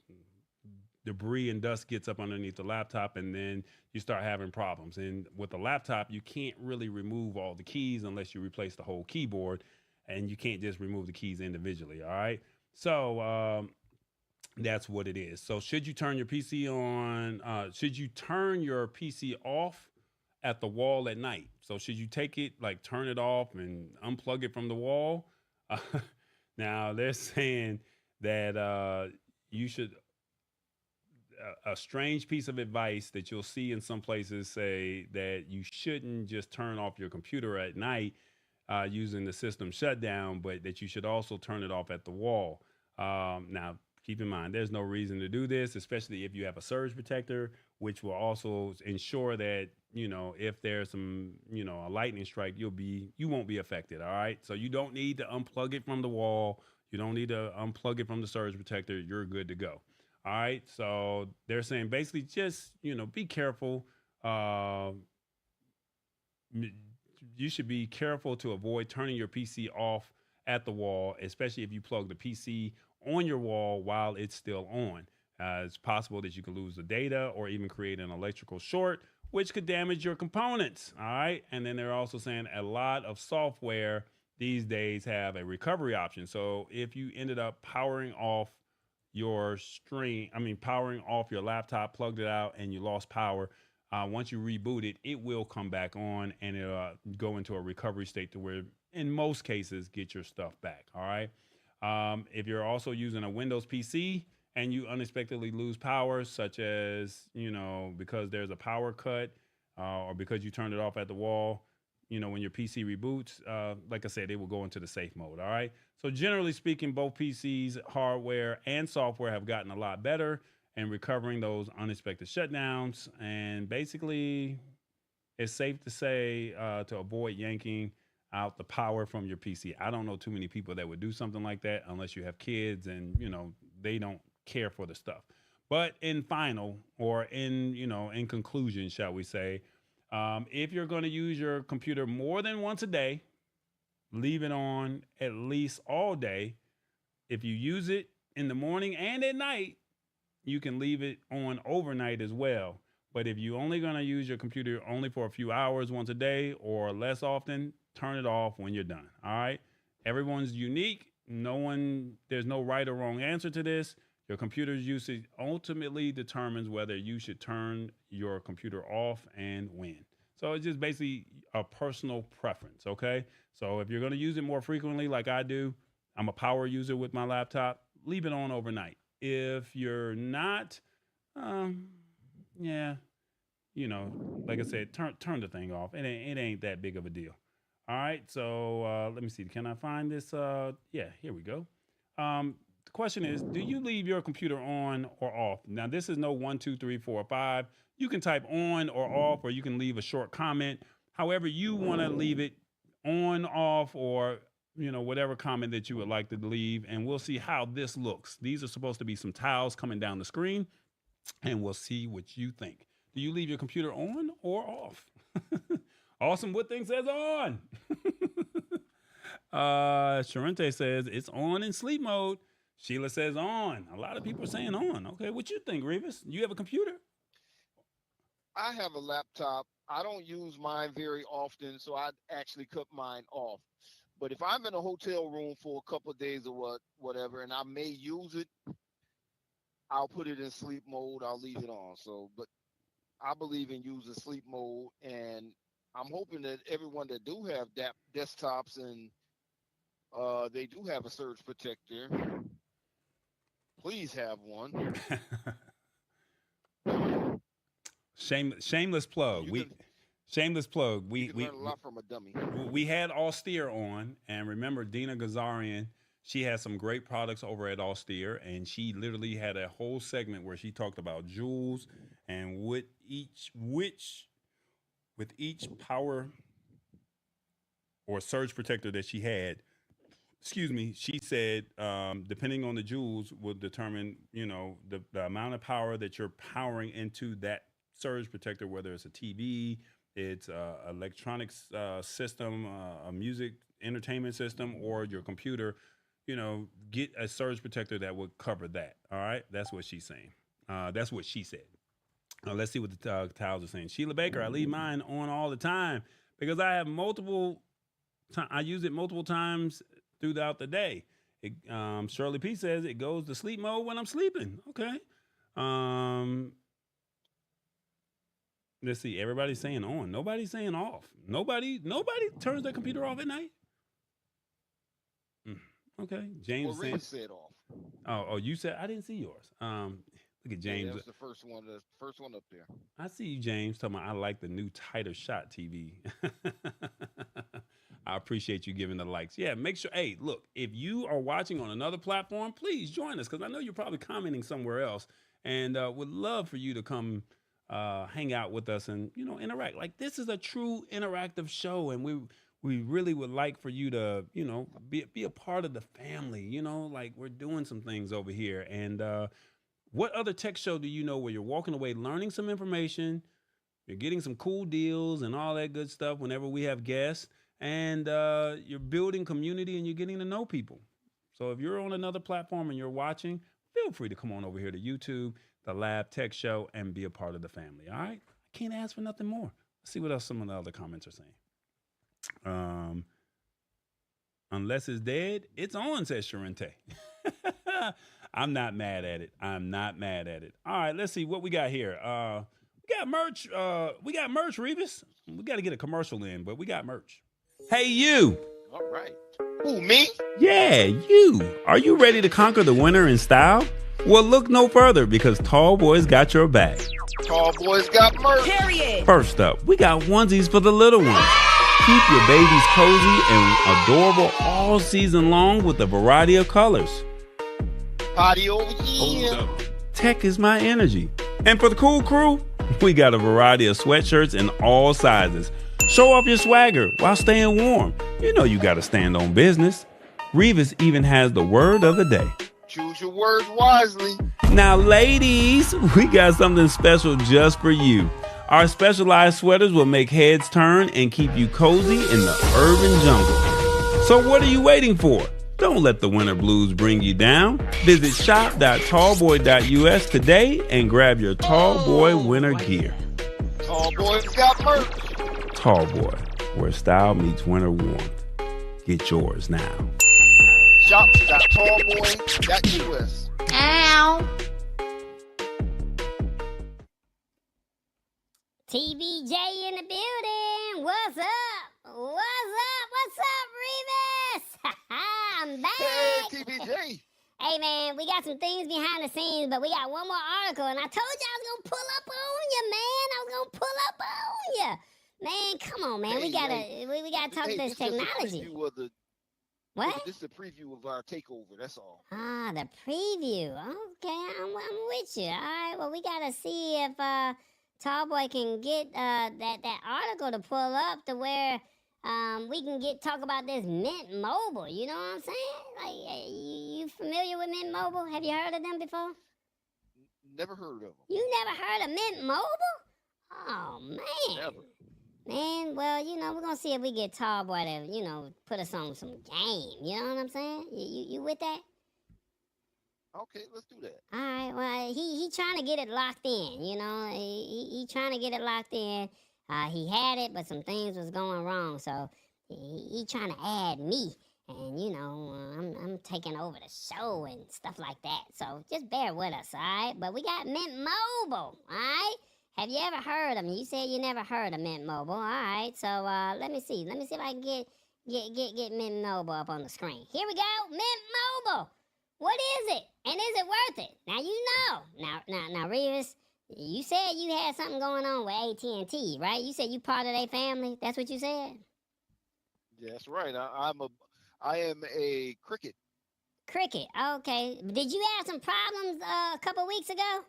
debris and dust gets up underneath the laptop, and then you start having problems. And with a laptop, you can't really remove all the keys unless you replace the whole keyboard, and you can't just remove the keys individually. All right. So that's what it is. So should you turn your PC on? Should you turn your PC off at the wall at night? So should you take it, like turn it off and unplug it from the wall? Now they're saying that you should. A strange piece of advice that you'll see in some places say that you shouldn't just turn off your computer at night using the system shutdown, but that you should also turn it off at the wall. Now, keep in mind, there's no reason to do this, especially if you have a surge protector, which will also ensure that, if there's some, a lightning strike, you won't be affected. All right. So you don't need to unplug it from the wall. You don't need to unplug it from the surge protector. You're good to go. All right. So they're saying basically just, be careful. You should be careful to avoid turning your PC off at the wall, especially if you plug the PC on your wall while it's still on. It's possible that you could lose the data or even create an electrical short, which could damage your components. All right. And then they're also saying a lot of software these days have a recovery option. So if you ended up powering off your powering off your laptop, plugged it out, and you lost power, once you reboot it, it will come back on, and it'll go into a recovery state to where, in most cases, get your stuff back. All right. If you're also using a Windows PC and you unexpectedly lose power, such as, because there's a power cut or because you turned it off at the wall, when your PC reboots, like I said, it will go into the safe mode. All right. So generally speaking, both PCs, hardware and software have gotten a lot better in recovering those unexpected shutdowns. And basically, it's safe to say to avoid yanking out the power from your PC. I don't know too many people that would do something like that unless you have kids and, they don't care for the stuff. But in conclusion, shall we say, if you're going to use your computer more than once a day, leave it on at least all day. If you use it in the morning and at night, you can leave it on overnight as well. But if you're only going to use your computer only for a few hours once a day or less often, turn it off when you're done. All right. Everyone's unique. There's no right or wrong answer to this. Your computer's usage ultimately determines whether you should turn your computer off and when. So it's just basically a personal preference. Okay. So if you're going to use it more frequently, like I do, I'm a power user with my laptop, leave it on overnight. If you're not, like I said, turn the thing off. It ain't that big of a deal. All right. So let me see. Can I find this? Yeah, here we go. The question is, do you leave your computer on or off? Now, this is no 1, 2, 3, 4, 5. You can type on or off, or you can leave a short comment. However you want to leave it on, off, or, whatever comment that you would like to leave. And we'll see how this looks. These are supposed to be some tiles coming down the screen, and we'll see what you think. Do you leave your computer on or off? Awesome Woodthing says on. Sharente says it's on in sleep mode. Sheila says on. A lot of people are saying on. Okay, what you think, Revis? You have a computer? I have a laptop. I don't use mine very often, so I actually cut mine off. But if I'm in a hotel room for a couple of days or whatever, and I may use it, I'll put it in sleep mode. I'll leave it on. But I believe in using sleep mode, and I'm hoping that everyone that do have desktops and they do have a surge protector, Please have one. Shameless plug. Shameless plug. You can learn a lot from a dummy. We had Austere on, and remember Dina Gazarian. She has some great products over at Austere, and she literally had a whole segment where she talked about jewels and with each power or surge protector that she had. Excuse me. She said, depending on the jewels, will determine, the amount of power that you're powering into that surge protector, whether it's a TV, it's electronics system, a music entertainment system, or your computer. Get a surge protector that would cover that. All right, that's what she's saying. That's what she said. Let's see what the towels are saying. Sheila Baker, I leave mine on all the time because I have I use it multiple times throughout the day. Shirley P says it goes to sleep mode when I'm sleeping. Okay. Let's see. Everybody's saying on. Nobody's saying off. Nobody turns their computer off at night. Okay. James said off. Oh, you said I didn't see yours. Look at James. Yeah, that was the first one up there. I see you, James, talking about I like the new tighter shot TV. I appreciate you giving the likes. Yeah, make sure. Hey, look, if you are watching on another platform, please join us because I know you're probably commenting somewhere else, and would love for you to come hang out with us and interact. Like this is a true interactive show, and we really would like for you to be a part of the family. Like we're doing some things over here. And what other tech show do you know where you're walking away learning some information, you're getting some cool deals and all that good stuff whenever we have guests, and you're building community and you're getting to know people. So if you're on another platform and you're watching, feel free to come on over here to YouTube, the Lab Tech Show, and be a part of the family. All right? I can't ask for nothing more. Let's see what else some of the other comments are saying. Unless it's dead, it's on, says Sharente. I'm not mad at it. All right, let's see what we got here. We got merch. Revis. We got to get a commercial in, but we got merch. Hey, you. All right. Who, me? Yeah, you. Are you ready to conquer the winter in style? Well, look no further because Tall Boy's got your back. Tall Boy's got merch. Period. First up, we got onesies for the little ones. Keep your babies cozy and adorable all season long with a variety of colors. Party over here. Tech is my energy. And for the cool crew, we got a variety of sweatshirts in all sizes. Show off your swagger while staying warm. You got to stand on business. Revis even has the word of the day. Choose your words wisely. Now, ladies, we got something special just for you. Our specialized sweaters will make heads turn and keep you cozy in the urban jungle. So what are you waiting for? Don't let the winter blues bring you down. Visit shop.tallboy.us today and grab your Tall Boy winter gear. Tall Boy's got merch. Tall Boy, where style meets winter warmth. Get yours now. Shop.tallboy.us. Ow. TBJ in the building. What's up? What's up, Revis? I'm back. Hey, TBJ. Hey, man, we got some things behind the scenes, but we got one more article, and I told you I was going to pull up on you, man. I was going to pull up on you. Man, come on, man. We gotta talk this technology. What? This is a preview of our takeover, that's all. Ah, the preview. Okay, I'm with you. All right, well, we got to see if Tallboy can get that article to pull up to where we can talk about this Mint Mobile. You know what I'm saying? Like, you familiar with Mint Mobile? Have you heard of them before? Never heard of them. You never heard of Mint Mobile? Oh, man. Never. Man, well, we're going to see if we get Tallboy to, put us on some game. You know what I'm saying? You with that? Okay, let's do that. All right, well, he trying to get it locked in, He trying to get it locked in. He had it, but some things was going wrong, so he trying to add me. And, I'm taking over the show and stuff like that. So just bear with us, all right? But we got Mint Mobile, all right? Have you ever heard of them? You said you never heard of Mint Mobile. All right, so let me see. Let me see if I can get Mint Mobile up on the screen. Here we go, Mint Mobile. What is it? And is it worth it? Now you know. Now, Revis, you said you had something going on with AT&T, right? You said you part of their family. That's what you said? Yeah, that's right. I am a cricket. Cricket. Okay. Did you have some problems a couple weeks ago?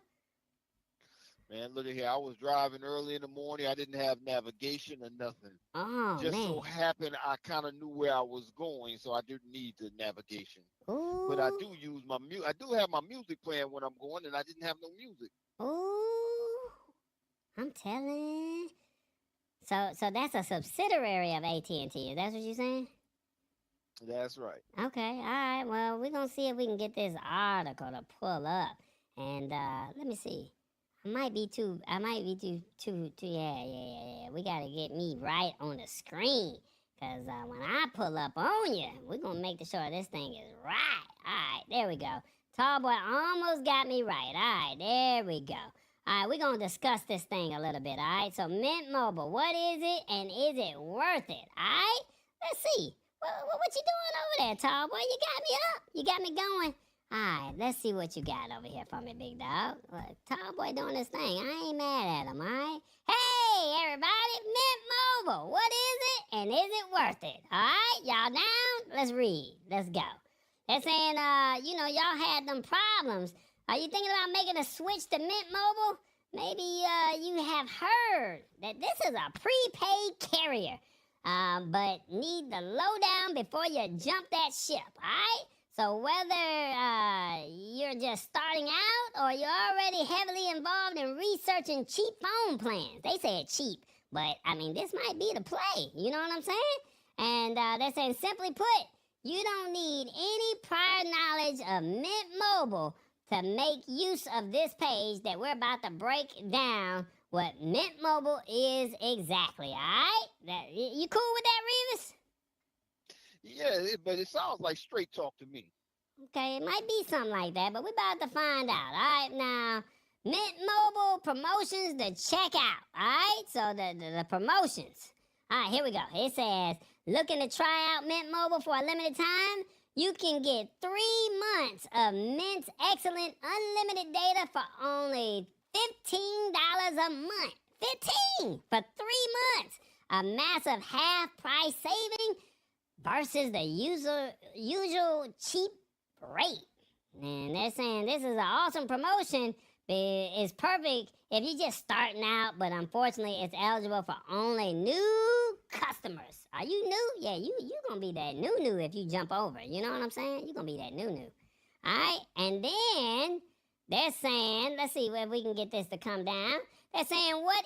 Man, look at here. I was driving early in the morning. I didn't have navigation or nothing. Oh, Just man. so happened I kind of knew where I was going, so I didn't need the navigation. Ooh. But I do use I do have my music playing when I'm going, and I didn't have no music. Ooh. I'm telling. So that's a subsidiary of AT&T. Is that what you're saying? That's right. Okay. All right. Well, we're gonna see if we can get this article to pull up. And let me see. I might be too, yeah. We got to get me right on the screen. Because when I pull up on you, we're going to make sure this thing is right. All right, there we go. Tallboy almost got me right. All right, there we go. All right, we're going to discuss this thing a little bit, all right? So, Mint Mobile, what is it and is it worth it, all right? Let's see. What you doing over there, Tallboy? You got me up. You got me going. All right, let's see what you got over here for me, big dog. Tallboy doing this thing. I ain't mad at him, all right? Hey, everybody, Mint Mobile. What is it and is it worth it? All right, y'all down? Let's read. Let's go. They're saying, y'all had them problems. Are you thinking about making a switch to Mint Mobile? Maybe you have heard that this is a prepaid carrier, but need the lowdown before you jump that ship, all right? So whether you're just starting out or you're already heavily involved in researching cheap phone plans, they say it's cheap, but I mean, this might be the play, you know what I'm saying? And they're saying, simply put, you don't need any prior knowledge of Mint Mobile to make use of this page that we're about to break down what Mint Mobile is exactly, all right? You cool with that, Revis? Yeah, but it sounds like straight talk to me. Okay, it might be something like that, but we're about to find out. All right, now, Mint Mobile promotions to check out. All right, so the promotions. All right, here we go. It says, looking to try out Mint Mobile for a limited time? You can get 3 months of Mint's excellent unlimited data for only $15 a month. 15 for 3 months. A massive half price saving versus the usual cheap rate. And they're saying this is an awesome promotion. It's perfect if you're just starting out, but unfortunately it's eligible for only new customers. Are you new? Yeah, you gonna be that new if you jump over. You know what I'm saying? You're gonna be that new. Alright, and then they're saying, let's see if we can get this to come down. They're saying, what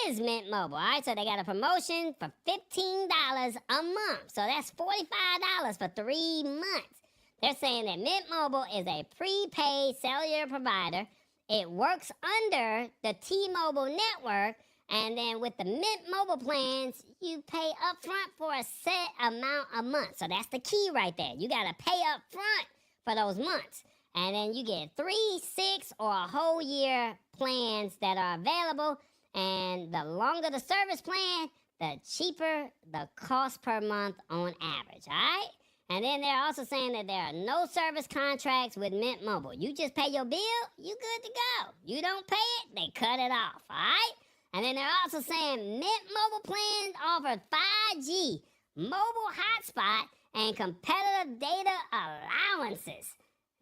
is Mint Mobile? All right, so they got a promotion for $15 a month. So that's $45 for 3 months. They're saying that Mint Mobile is a prepaid cellular provider. It works under the T-Mobile network. And then with the Mint Mobile plans, you pay upfront for a set amount a month. So that's the key right there. You got to pay upfront for those months. And then you get 3, 6, or a whole year plans that are available. And the longer the service plan, the cheaper the cost per month on average, all right? And then they're also saying that there are no service contracts with Mint Mobile. You just pay your bill, you good to go. You don't pay it, they cut it off, all right? And then they're also saying Mint Mobile plans offer 5G, mobile hotspot, and competitive data allowances.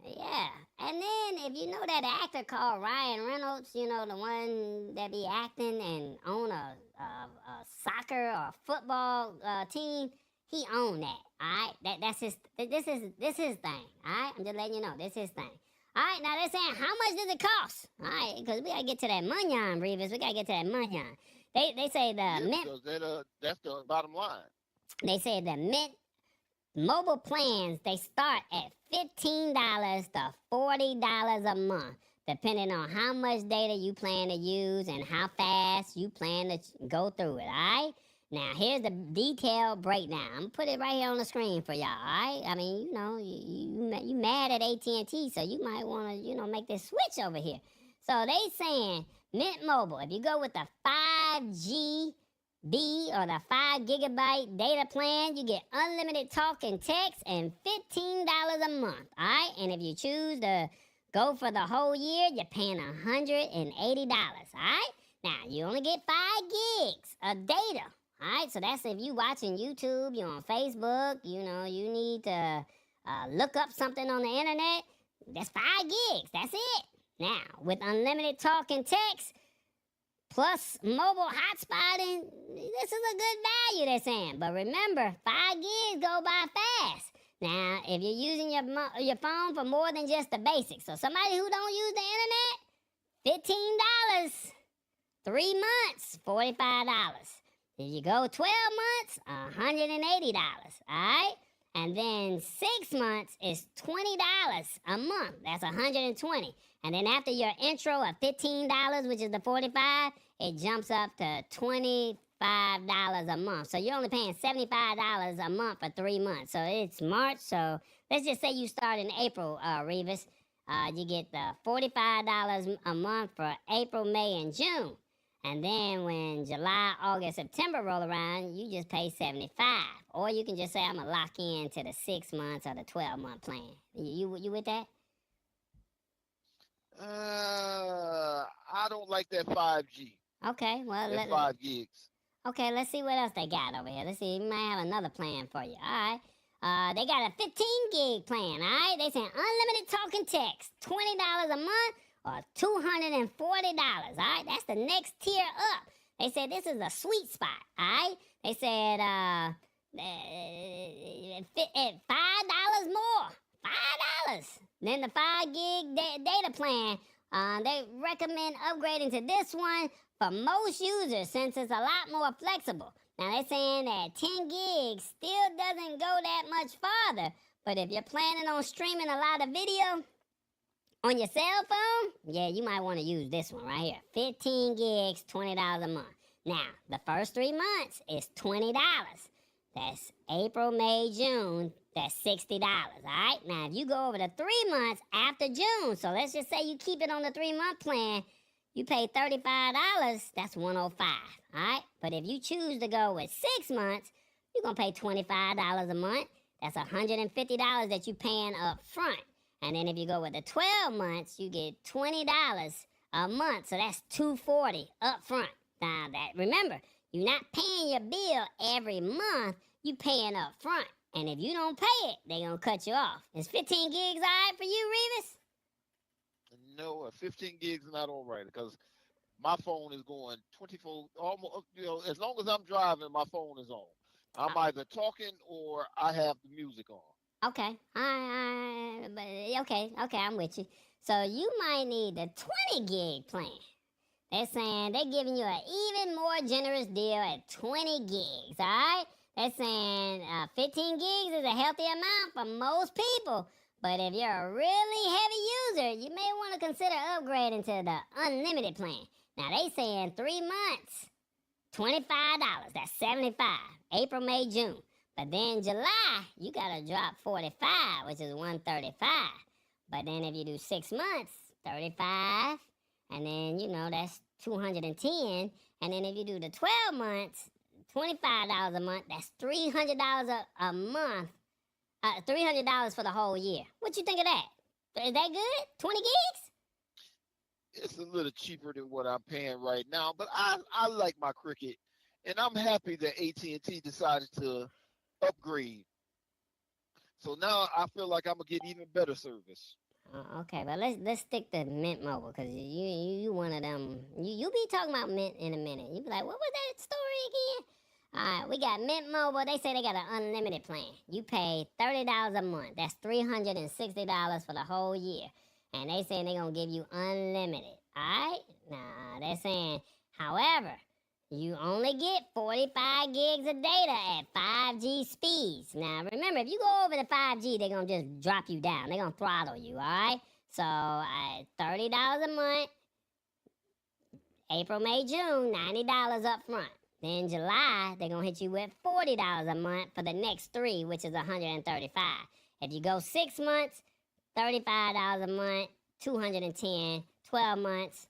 Yeah, and then if you know that actor called Ryan Reynolds, you know, the one that be acting and own a soccer or football team, he owned that, all right? That's his, this is thing, all right? I'm just letting you know, this is thing. All right, now they're saying, how much does it cost? All right, because we got to get to that munyan, Revis. We got to get to that munyan. They say the Mint... that's the bottom line. They say the Mint Mobile plans, they start at $15 to $40 a month, depending on how much data you plan to use and how fast you plan to go through it, all right? Now, here's the detailed breakdown. I'm going to put it right here on the screen for y'all, all right? I mean, you know, you mad at AT&T, so you might want to, you know, make this switch over here. So they saying Mint Mobile, if you go with the 5G B, or the 5 gigabyte data plan, you get unlimited talk and text and $15 a month. All right, and if you choose to go for the whole year, you're paying $180. All right, now you only get 5 gigs of data. All right, so that's if you watching YouTube, you're on Facebook, you know, you need to look up something on the internet. That's 5 gigs. That's it. Now, with unlimited talk and text, plus mobile hotspotting, this is a good value, they're saying. But remember, 5 gigs go by fast. Now, if you're using your phone for more than just the basics, so somebody who don't use the internet, $15. 3 months, $45. If you go 12 months, $180. All right? And then 6 months is $20 a month. That's $120. And then after your intro of $15, which is the 45, it jumps up to $25 a month. So you're only paying $75 a month for 3 months. So it's March. So let's just say you start in April, Revis. You get the $45 a month for April, May, and June. And then when July, August, September roll around, you just pay $75. Or you can just say, I'm going to lock in to the 6 months or the 12-month plan. You with that? I don't like that 5G. Okay, well, that 5 gigs. Okay, let's see what else they got over here. Let's see, we might have another plan for you. All right. They got a 15 gig plan, all right? They saying unlimited talk and text, $20 a month or $240, all right? That's the next tier up. They said this is a sweet spot, all right? They said $5 more, $5. Then the 5 gig data plan, they recommend upgrading to this one for most users since it's a lot more flexible. Now, they're saying that 10 gigs still doesn't go that much farther, but if you're planning on streaming a lot of video on your cell phone, yeah, you might want to use this one right here. 15 gigs, $20 a month. Now, the first 3 months is $20. That's April, May, June. That's $60, all right? Now, if you go over the 3 months after June, so let's just say you keep it on the 3-month plan, you pay $35, that's $105, all right? But if you choose to go with 6 months, you're going to pay $25 a month. That's $150 that you're paying up front. And then if you go with the 12 months, you get $20 a month. So that's $240 up front. Now, remember, you're not paying your bill every month. You paying up front. And if you don't pay it, they're going to cut you off. Is 15 gigs all right for you, Revis? No, 15 gigs is not all right because my phone is going 24, almost, as long as I'm driving, my phone is on. I'm either talking or I have the music on. Okay. Okay, I'm with you. So you might need the 20 gig plan. They're saying they're giving you an even more generous deal at 20 gigs, all right? They're saying 15 gigs is a healthy amount for most people. But if you're a really heavy user, you may want to consider upgrading to the unlimited plan. Now, they saying 3 months, $25. That's $75. April, May, June. But then July, you got to drop $45, which is $135. But then if you do 6 months, $35. And then, that's $210. And then if you do the 12 months, $25 a month, that's $300 a month. $300 for the whole year. What you think of that? Is that good? 20 gigs? It's a little cheaper than what I'm paying right now, but I like my cricket, and I'm happy that AT&T decided to upgrade. So now I feel like I'm gonna get even better service. Okay, but let's stick to Mint Mobile because you one of them. You be talking about Mint in a minute. You be like, what was that story again? All right, we got Mint Mobile. They say they got an unlimited plan. You pay $30 a month. That's $360 for the whole year. And they saying they're going to give you unlimited. All right? Nah, they're saying, however, you only get 45 gigs of data at 5G speeds. Now, remember, if you go over the 5G, they're going to just drop you down. They're going to throttle you, all right? So, $30 a month, April, May, June, $90 up front. Then July, they're going to hit you with $40 a month for the next 3, which is $135. If you go 6 months, $35 a month, $210. 12 months,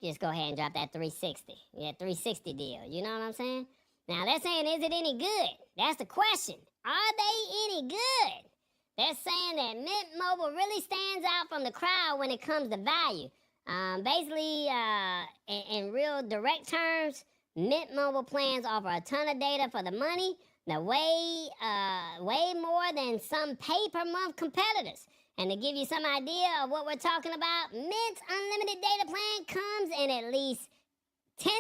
just go ahead and drop that 360. Yeah, 360 deal. You know what I'm saying? Now, they're saying, is it any good? That's the question. Are they any good? They're saying that Mint Mobile really stands out from the crowd when it comes to value. Basically, in real direct terms, Mint Mobile plans offer a ton of data for the money, now way more than some pay-per-month competitors. And to give you some idea of what we're talking about, Mint's unlimited data plan comes in at least $10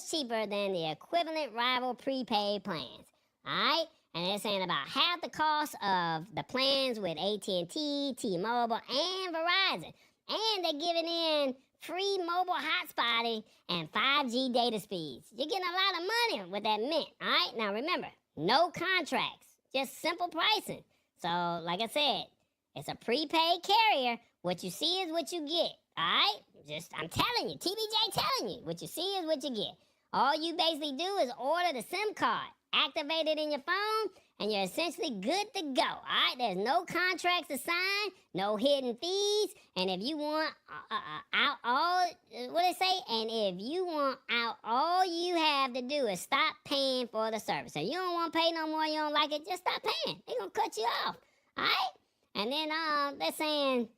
cheaper than the equivalent rival prepaid plans. All right? And they're saying about half the cost of the plans with AT&T, T-Mobile, and Verizon. And they're giving in free mobile hotspotting and 5G data speeds. You're getting a lot of money with that Mint, all right? Now remember, no contracts, just simple pricing. So, like I said, it's a prepaid carrier. What you see is what you get, all right? I'm telling you, TBJ telling you, what you see is what you get. All you basically do is order the SIM card, activate it in your phone, and you're essentially good to go, all right? There's no contracts to sign, no hidden fees, and if you want out all, what they say? And if you want out, all you have to do is stop paying for the service. So you don't want to pay no more, you don't like it, just stop paying. They're going to cut you off, all right? And then they're saying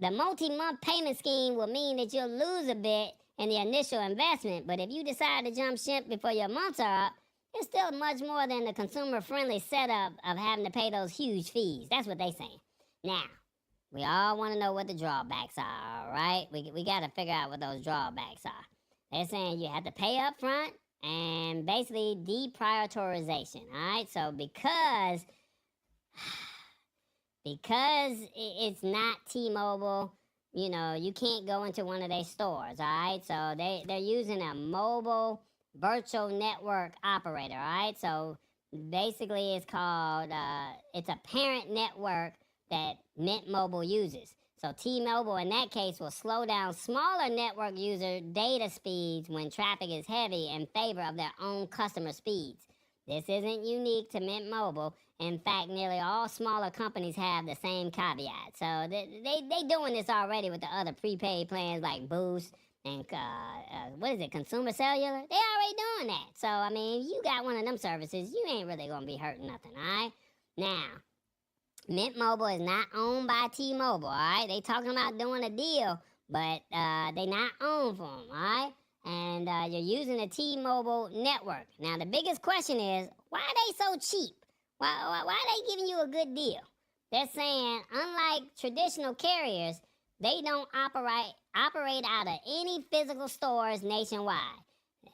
the multi-month payment scheme will mean that you'll lose a bit in the initial investment, but if you decide to jump ship before your months are up, it's still much more than the consumer-friendly setup of having to pay those huge fees. That's what they saying. Now, we all want to know what the drawbacks are, all right? We got to figure out what those drawbacks are. They're saying you have to pay up front and basically deprioritization, all right? So because it's not T-Mobile, you know, you can't go into one of their stores, all right? So they're using a mobile virtual network operator, all right? So basically it's called, it's a parent network that Mint Mobile uses. So T-Mobile in that case will slow down smaller network user data speeds when traffic is heavy in favor of their own customer speeds. This isn't unique to Mint Mobile. In fact, nearly all smaller companies have the same caveat. So they doing this already with the other prepaid plans like Boost and what is it, Consumer Cellular? They already doing that. So, I mean, if you got one of them services, you ain't really going to be hurting nothing, all right? Now, Mint Mobile is not owned by T-Mobile, all right? They talking about doing a deal, but they not owned for them, all right? And you're using the T-Mobile network. Now, the biggest question is, why are they so cheap? Why are they giving you a good deal? They're saying, unlike traditional carriers, they don't operate out of any physical stores nationwide.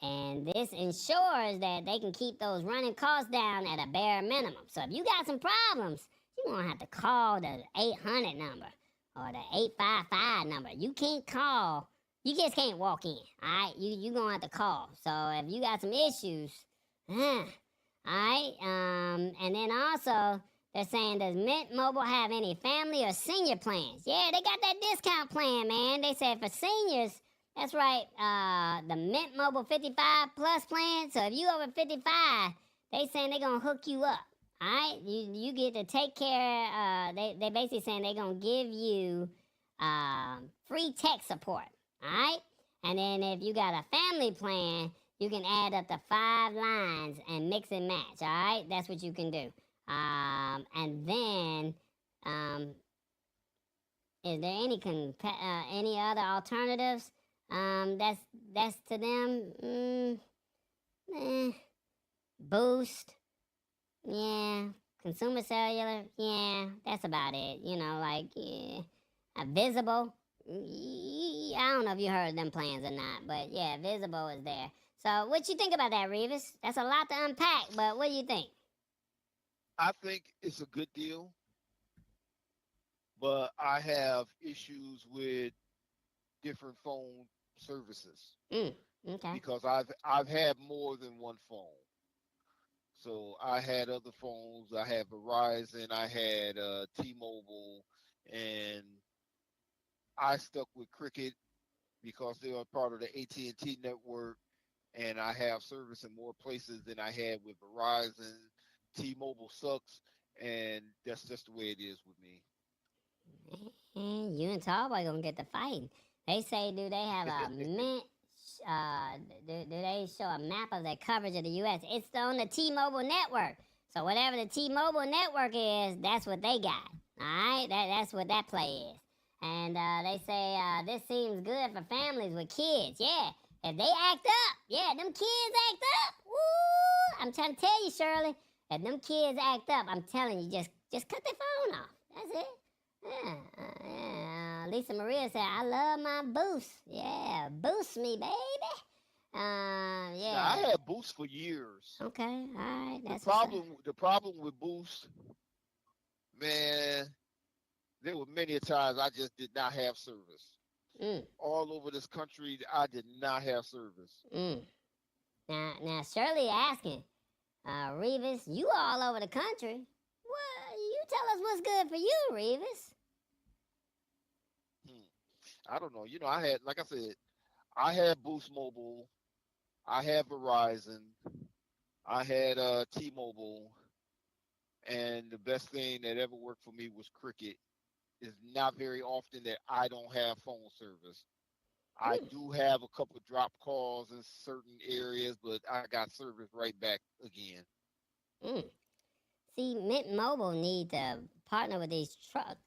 And this ensures that they can keep those running costs down at a bare minimum. So if you got some problems, you're going to have to call the 800 number or the 855 number. You can't call. You just can't walk in, all right? You're going to have to call. So if you got some issues, all right? And then also, they're saying, does Mint Mobile have any family or senior plans? Yeah, they got that discount plan, man. They said for seniors, that's right, the Mint Mobile 55 Plus plan. So if you over 55, they saying they're going to hook you up, all right? You get to take care, they basically saying they're going to give you free tech support, all right? And then if you got a family plan, you can add up to 5 lines and mix and match, all right? That's what you can do. And then, is there any other alternatives? That's to them. Boost, yeah. Consumer Cellular, yeah. That's about it. You know, like Visible. I don't know if you heard them plans or not, but yeah, Visible is there. So, what you think about that, Revis? That's a lot to unpack, but what do you think? I think it's a good deal, but I have issues with different phone services. Okay. Because I've had more than one phone. So I had other phones. I had Verizon. I had T-Mobile, and I stuck with Cricket because they are part of the AT&T network, and I have service in more places than I had with Verizon. T-Mobile sucks, and that's just the way it is with me. You and Tallboy gonna get the fighting. They say, do they have a mint? Do they show a map of their coverage of the U.S.? It's on the T-Mobile network. So whatever the T-Mobile network is, that's what they got. All right, that's what that play is. And they say this seems good for families with kids. Yeah, if they act up, them kids act up. Woo! I'm trying to tell you, Shirley, if them kids act up, I'm telling you, just cut their phone off. That's it. Yeah. Lisa Maria said, I love my boost. Yeah, boost me, baby. Yeah. Now, I had Boost for years. Okay, all right. That's the problem with Boost, man, there were many times I just did not have service. All over this country, I did not have service. Now Shirley asking, Revis, you all over the country. Well, you tell us what's good for you, Revis. I don't know. I had, like I said, I had Boost Mobile. I had Verizon. I had T-Mobile. And the best thing that ever worked for me was Cricket. It's not very often that I don't have phone service. I do have a couple of drop calls in certain areas, but I got service right back again. See, Mint Mobile need to partner with these truck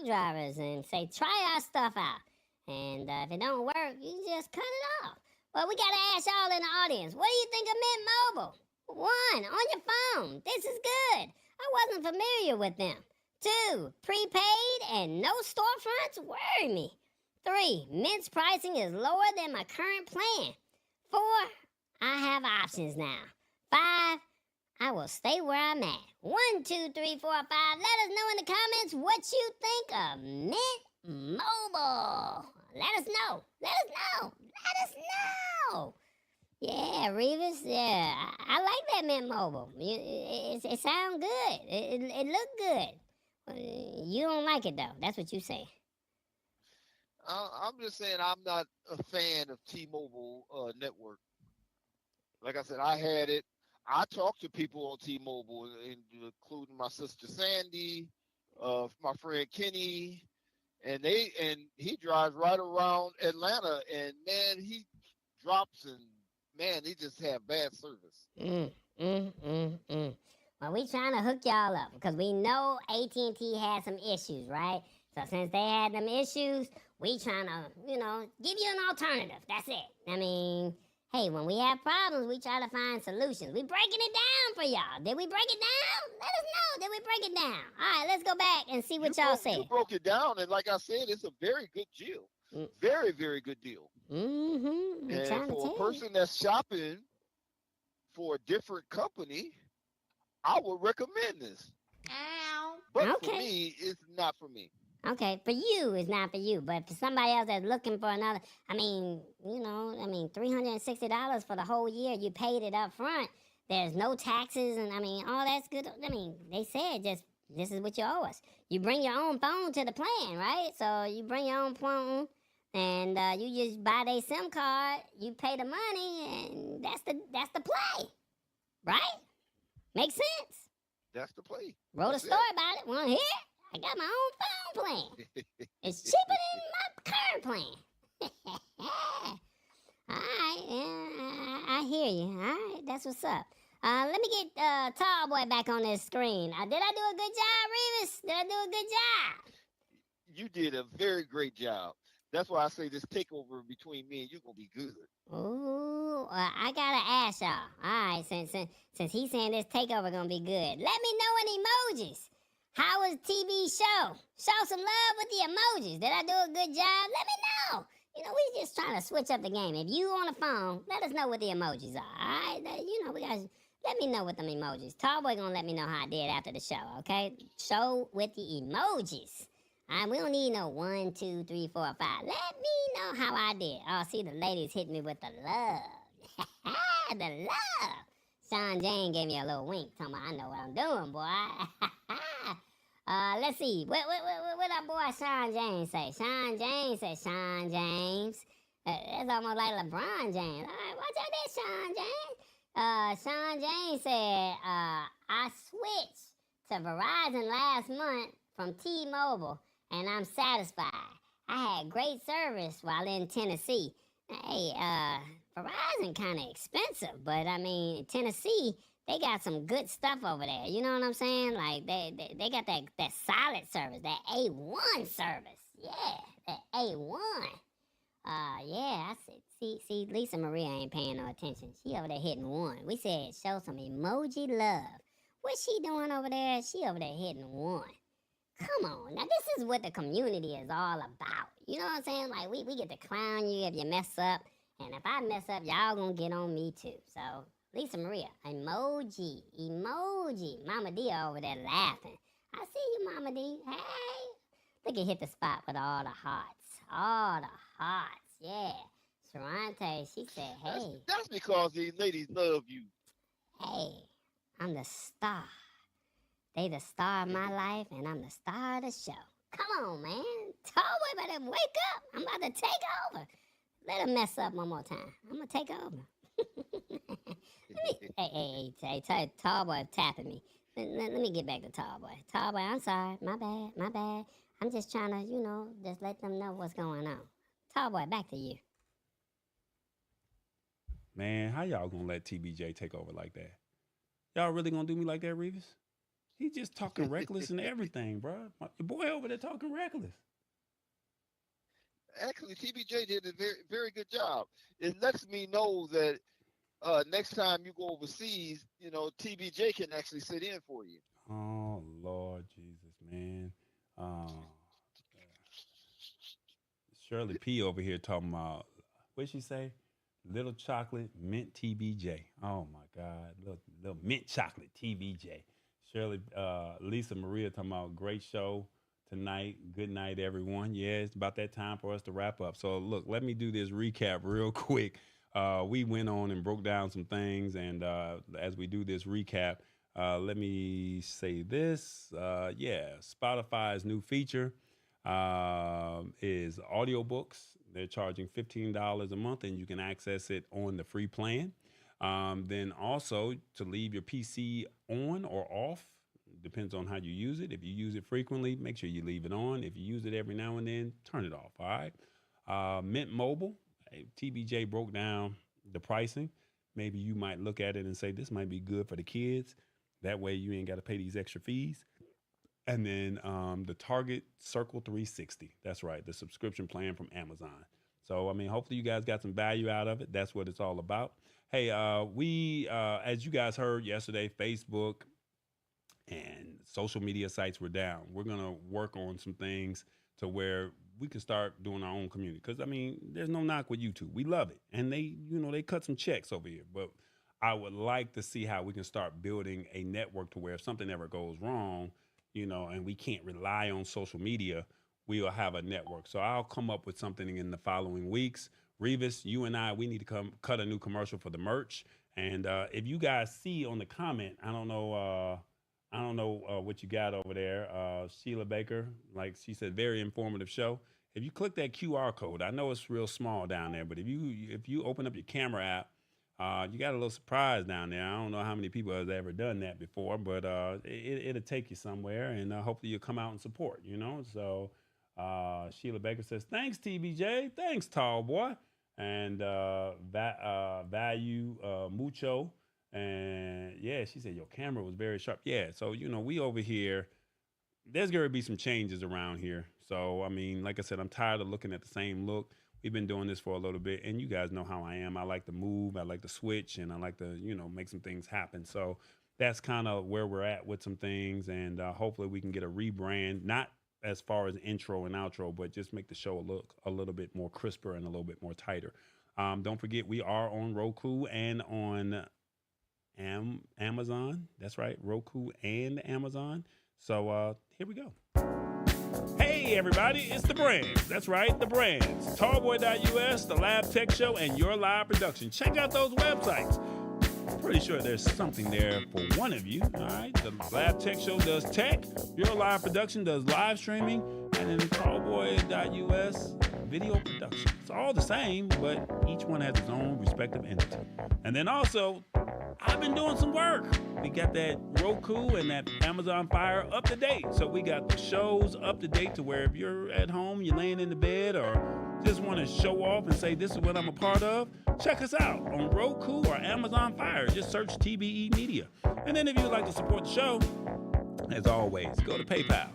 drivers and say, try our stuff out. And if it don't work, you just cut it off. Well, we got to ask y'all in the audience, what do you think of Mint Mobile? 1, on your phone. This is good. I wasn't familiar with them. 2, prepaid and no storefronts worry me. 3, Mint's pricing is lower than my current plan. 4, I have options now. 5, I will stay where I'm at. 1, 2, 3, 4, 5. Let us know in the comments what you think of Mint Mobile. Let us know. Let us know. Let us know. Yeah, Revis. Yeah, I like that Mint Mobile. It sounds good. It look good. You don't like it though. That's what you say. I'm just saying I'm not a fan of T-Mobile network. Like I said, I had it. I talked to people on T-Mobile, including my sister Sandy, my friend Kenny, and he drives right around Atlanta, and man, he drops and man, he just have bad service. Well, we trying to hook y'all up because we know AT&T had some issues, right? So since they had them issues, we trying to, give you an alternative. That's it. I mean, hey, when we have problems, we try to find solutions. We breaking it down for y'all. Did we break it down? Let us know. Did we break it down? All right, let's go back and see what y'all say. You broke it down, and like I said, it's a very good deal. Very, very good deal. And for a person that's shopping for a different company, I would recommend this. But for me, it's not for me. Okay, for you, it's not for you. But for somebody else that's looking for another, $360 for the whole year, you paid it up front. There's no taxes, and all that's good. They said this is what you owe us. You bring your own phone to the plan, right? So you bring your own phone, and you just buy their SIM card. You pay the money, and that's the play, right? Makes sense. That's the play. Wrote a story about it. Want to hear? I got my own phone plan. It's cheaper than my current plan. All right, I hear you. All right, that's what's up. Let me get Tallboy back on this screen. Did I do a good job, Revis? Did I do a good job? You did a very great job. That's why I say this takeover between me and you gonna be good. Ooh, I gotta ask y'all. All right, since he's saying this takeover gonna be good, let me know in emojis. How was TV show? Show some love with the emojis. Did I do a good job? Let me know. We just trying to switch up the game. If you on the phone, let us know what the emojis are. All right, we guys. Let me know with them emojis. Tallboy gonna let me know how I did after the show. Okay, show with the emojis. All right, we don't need no 1, 2, 3, 4, 5. Let me know how I did. Oh, see, the ladies hit me with the love. The love. Sean Jane gave me a little wink, talking about I know what I'm doing, boy. Let's see. What our boy Sean James say? Sean James said, Sean James. That's almost like LeBron James. All right, watch out there, Sean James. Sean James said, I switched to Verizon last month from T-Mobile, and I'm satisfied. I had great service while in Tennessee. Hey, Verizon kind of expensive, but I mean, Tennessee, they got some good stuff over there. You know what I'm saying? Like they got that solid service, that A1 service. Yeah, that A1. Yeah, I see, Lisa Maria ain't paying no attention. She over there hitting one. We said show some emoji love. What's she doing over there? She over there hitting one. Come on, now this is what the community is all about. You know what I'm saying? Like, we get to clown you if you mess up, and if I mess up, y'all gonna get on me too. So, Lisa Maria, emoji. Mama D over there laughing. I see you, Mama D. Hey, look at hit the spot with all the hearts. Yeah. Sharante, she said, hey. That's because these ladies love you. Hey, I'm the star. They the star of my life, and I'm the star of the show. Come on, man. Tallboy better wake up. I'm about to take over. Let him mess up one more time. I'm going to take over. Hey, Tallboy tapping me. Let me get back to Tallboy. Tallboy, I'm sorry. My bad. I'm just trying to, just let them know what's going on. Tallboy, back to you. Man, how y'all going to let TBJ take over like that? Y'all really going to do me like that, Revis? He just talking reckless and everything, bro. Your boy over there talking reckless. Actually, TBJ did a very, very good job. It lets me know that next time you go overseas, TBJ can actually sit in for you. Oh, Lord Jesus, man. Shirley P over here talking about, what'd she say? Little chocolate mint TBJ. Oh, my God. Little mint chocolate TBJ. Shirley, Lisa Maria talking about great show tonight. Good night, everyone. Yeah, it's about that time for us to wrap up. So, look, let me do this recap real quick. We went on and broke down some things, and as we do this recap, let me say this. Spotify's new feature is audiobooks. They're charging $15 a month, and you can access it on the free plan. Then also to leave your PC on or off, depends on how you use it. If you use it frequently, make sure you leave it on. If you use it every now and then, turn it off, all right? Mint Mobile, TBJ broke down the pricing. Maybe you might look at it and say, this might be good for the kids. That way you ain't got to pay these extra fees. And then the Target Circle 360. That's right, the subscription plan from Amazon. So, I mean, hopefully you guys got some value out of it. That's what it's all about. Hey, we, as you guys heard yesterday, Facebook and social media sites were down. We're going to work on some things to where we can start doing our own community. Because, I mean, there's no knock with YouTube. We love it. And they cut some checks over here. But I would like to see how we can start building a network to where if something ever goes wrong, and we can't rely on social media, we'll have a network. So I'll come up with something in the following weeks. Revis, you and I, we need to cut a new commercial for the merch. And if you guys see on the comment, I don't know what you got over there. Sheila Baker, like she said, very informative show. If you click that QR code, I know it's real small down there, but if you open up your camera app, you got a little surprise down there. I don't know how many people have ever done that before, but it'll take you somewhere, and hopefully you'll come out and support, So Sheila Baker says, thanks, TBJ. Thanks, Tallboy. And Value Mucho. And, yeah, she said, your camera was very sharp. Yeah, so, we over here, there's going to be some changes around here. So, I mean, like I said, I'm tired of looking at the same look. We've been doing this for a little bit, and you guys know how I am. I like to move, I like to switch, and I like to, make some things happen. So that's kind of where we're at with some things, and hopefully we can get a rebrand, not as far as intro and outro, but just make the show look a little bit more crisper and a little bit more tighter. Don't forget, we are on Roku and on Amazon. That's right, Roku and Amazon. So here we go. Hey, everybody, it's the Brands. That's right, the Brands. Tallboy.us, the Lab Tech Show, and Your Live Production. Check out those websites. Pretty sure there's something there for one of you, all right? The Lab Tech Show does tech, Your Live Production does live streaming, and then Tallboy.us, video production. It's all the same, but each one has its own respective entity. And then also, I've been doing some work. we got that Roku and that Amazon Fire up to date. So we got the shows up to date to where if you're at home, you're laying in the bed, or just want to show off and say this is what I'm a part of, check us out on Roku or Amazon Fire. Just search TBE Media. And then if you'd like to support the show, as always, go to PayPal,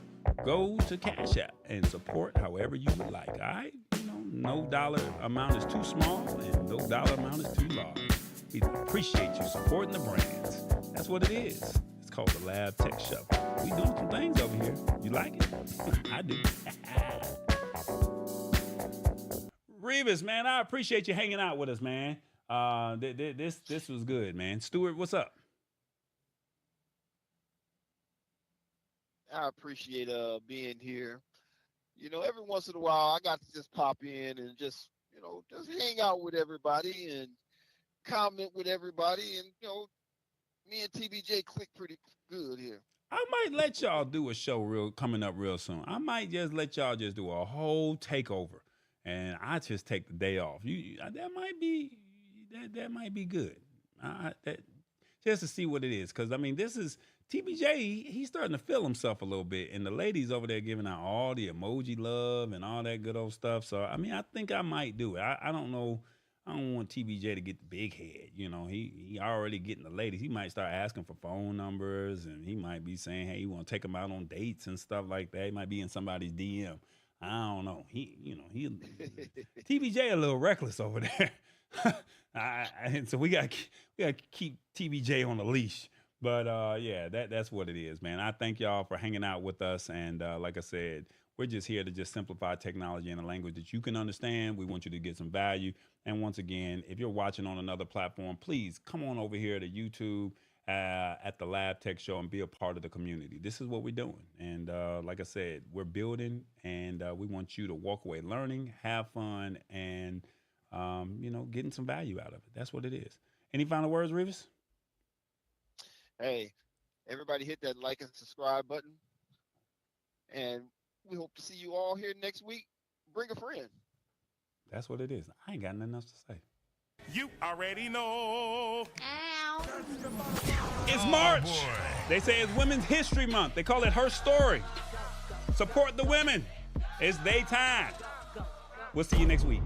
go to CashApp, and support however you would like, all right? No dollar amount is too small, and no dollar amount is too large. We appreciate you supporting the brands. That's what it is. It's called the Lab Tech Show. We doing some things over here. You like it? I do. Revis, man, I appreciate you hanging out with us, man. This was good, man. Stuart, what's up? I appreciate being here. Every once in a while I got to just pop in and just hang out with everybody and comment with everybody, and me and TBJ click pretty good here. I might let y'all do a show coming up real soon. I might just let y'all just do a whole takeover, and I just take the day off. That might be good. Just to see what it is, because this is TBJ. He's starting to feel himself a little bit, and the ladies over there giving out all the emoji love and all that good old stuff. So I think I might do it. I don't know. I don't want TBJ to get the big head. He already getting the ladies. He might start asking for phone numbers, and he might be saying, hey, you want to take them out on dates and stuff like that. He might be in somebody's DM. I don't know. He TBJ a little reckless over there. And so we got to keep TBJ on the leash. But yeah, that's what it is, man. I thank y'all for hanging out with us. And like I said, we're just here to just simplify technology in a language that you can understand. We want you to get some value. And once again, if you're watching on another platform, please come on over here to YouTube at the Lab Tech Show and be a part of the community. This is what we're doing. And like I said, we're building, and we want you to walk away learning, have fun, and getting some value out of it. That's what it is. Any final words, Revis? Hey, everybody hit that like and subscribe button. And we hope to see you all here next week. Bring a friend. That's what it is. I ain't got nothing else to say. You already know. Ow. It's March. Boy. They say it's Women's History Month. They call it Her Story. Support the women. It's their time. We'll see you next week.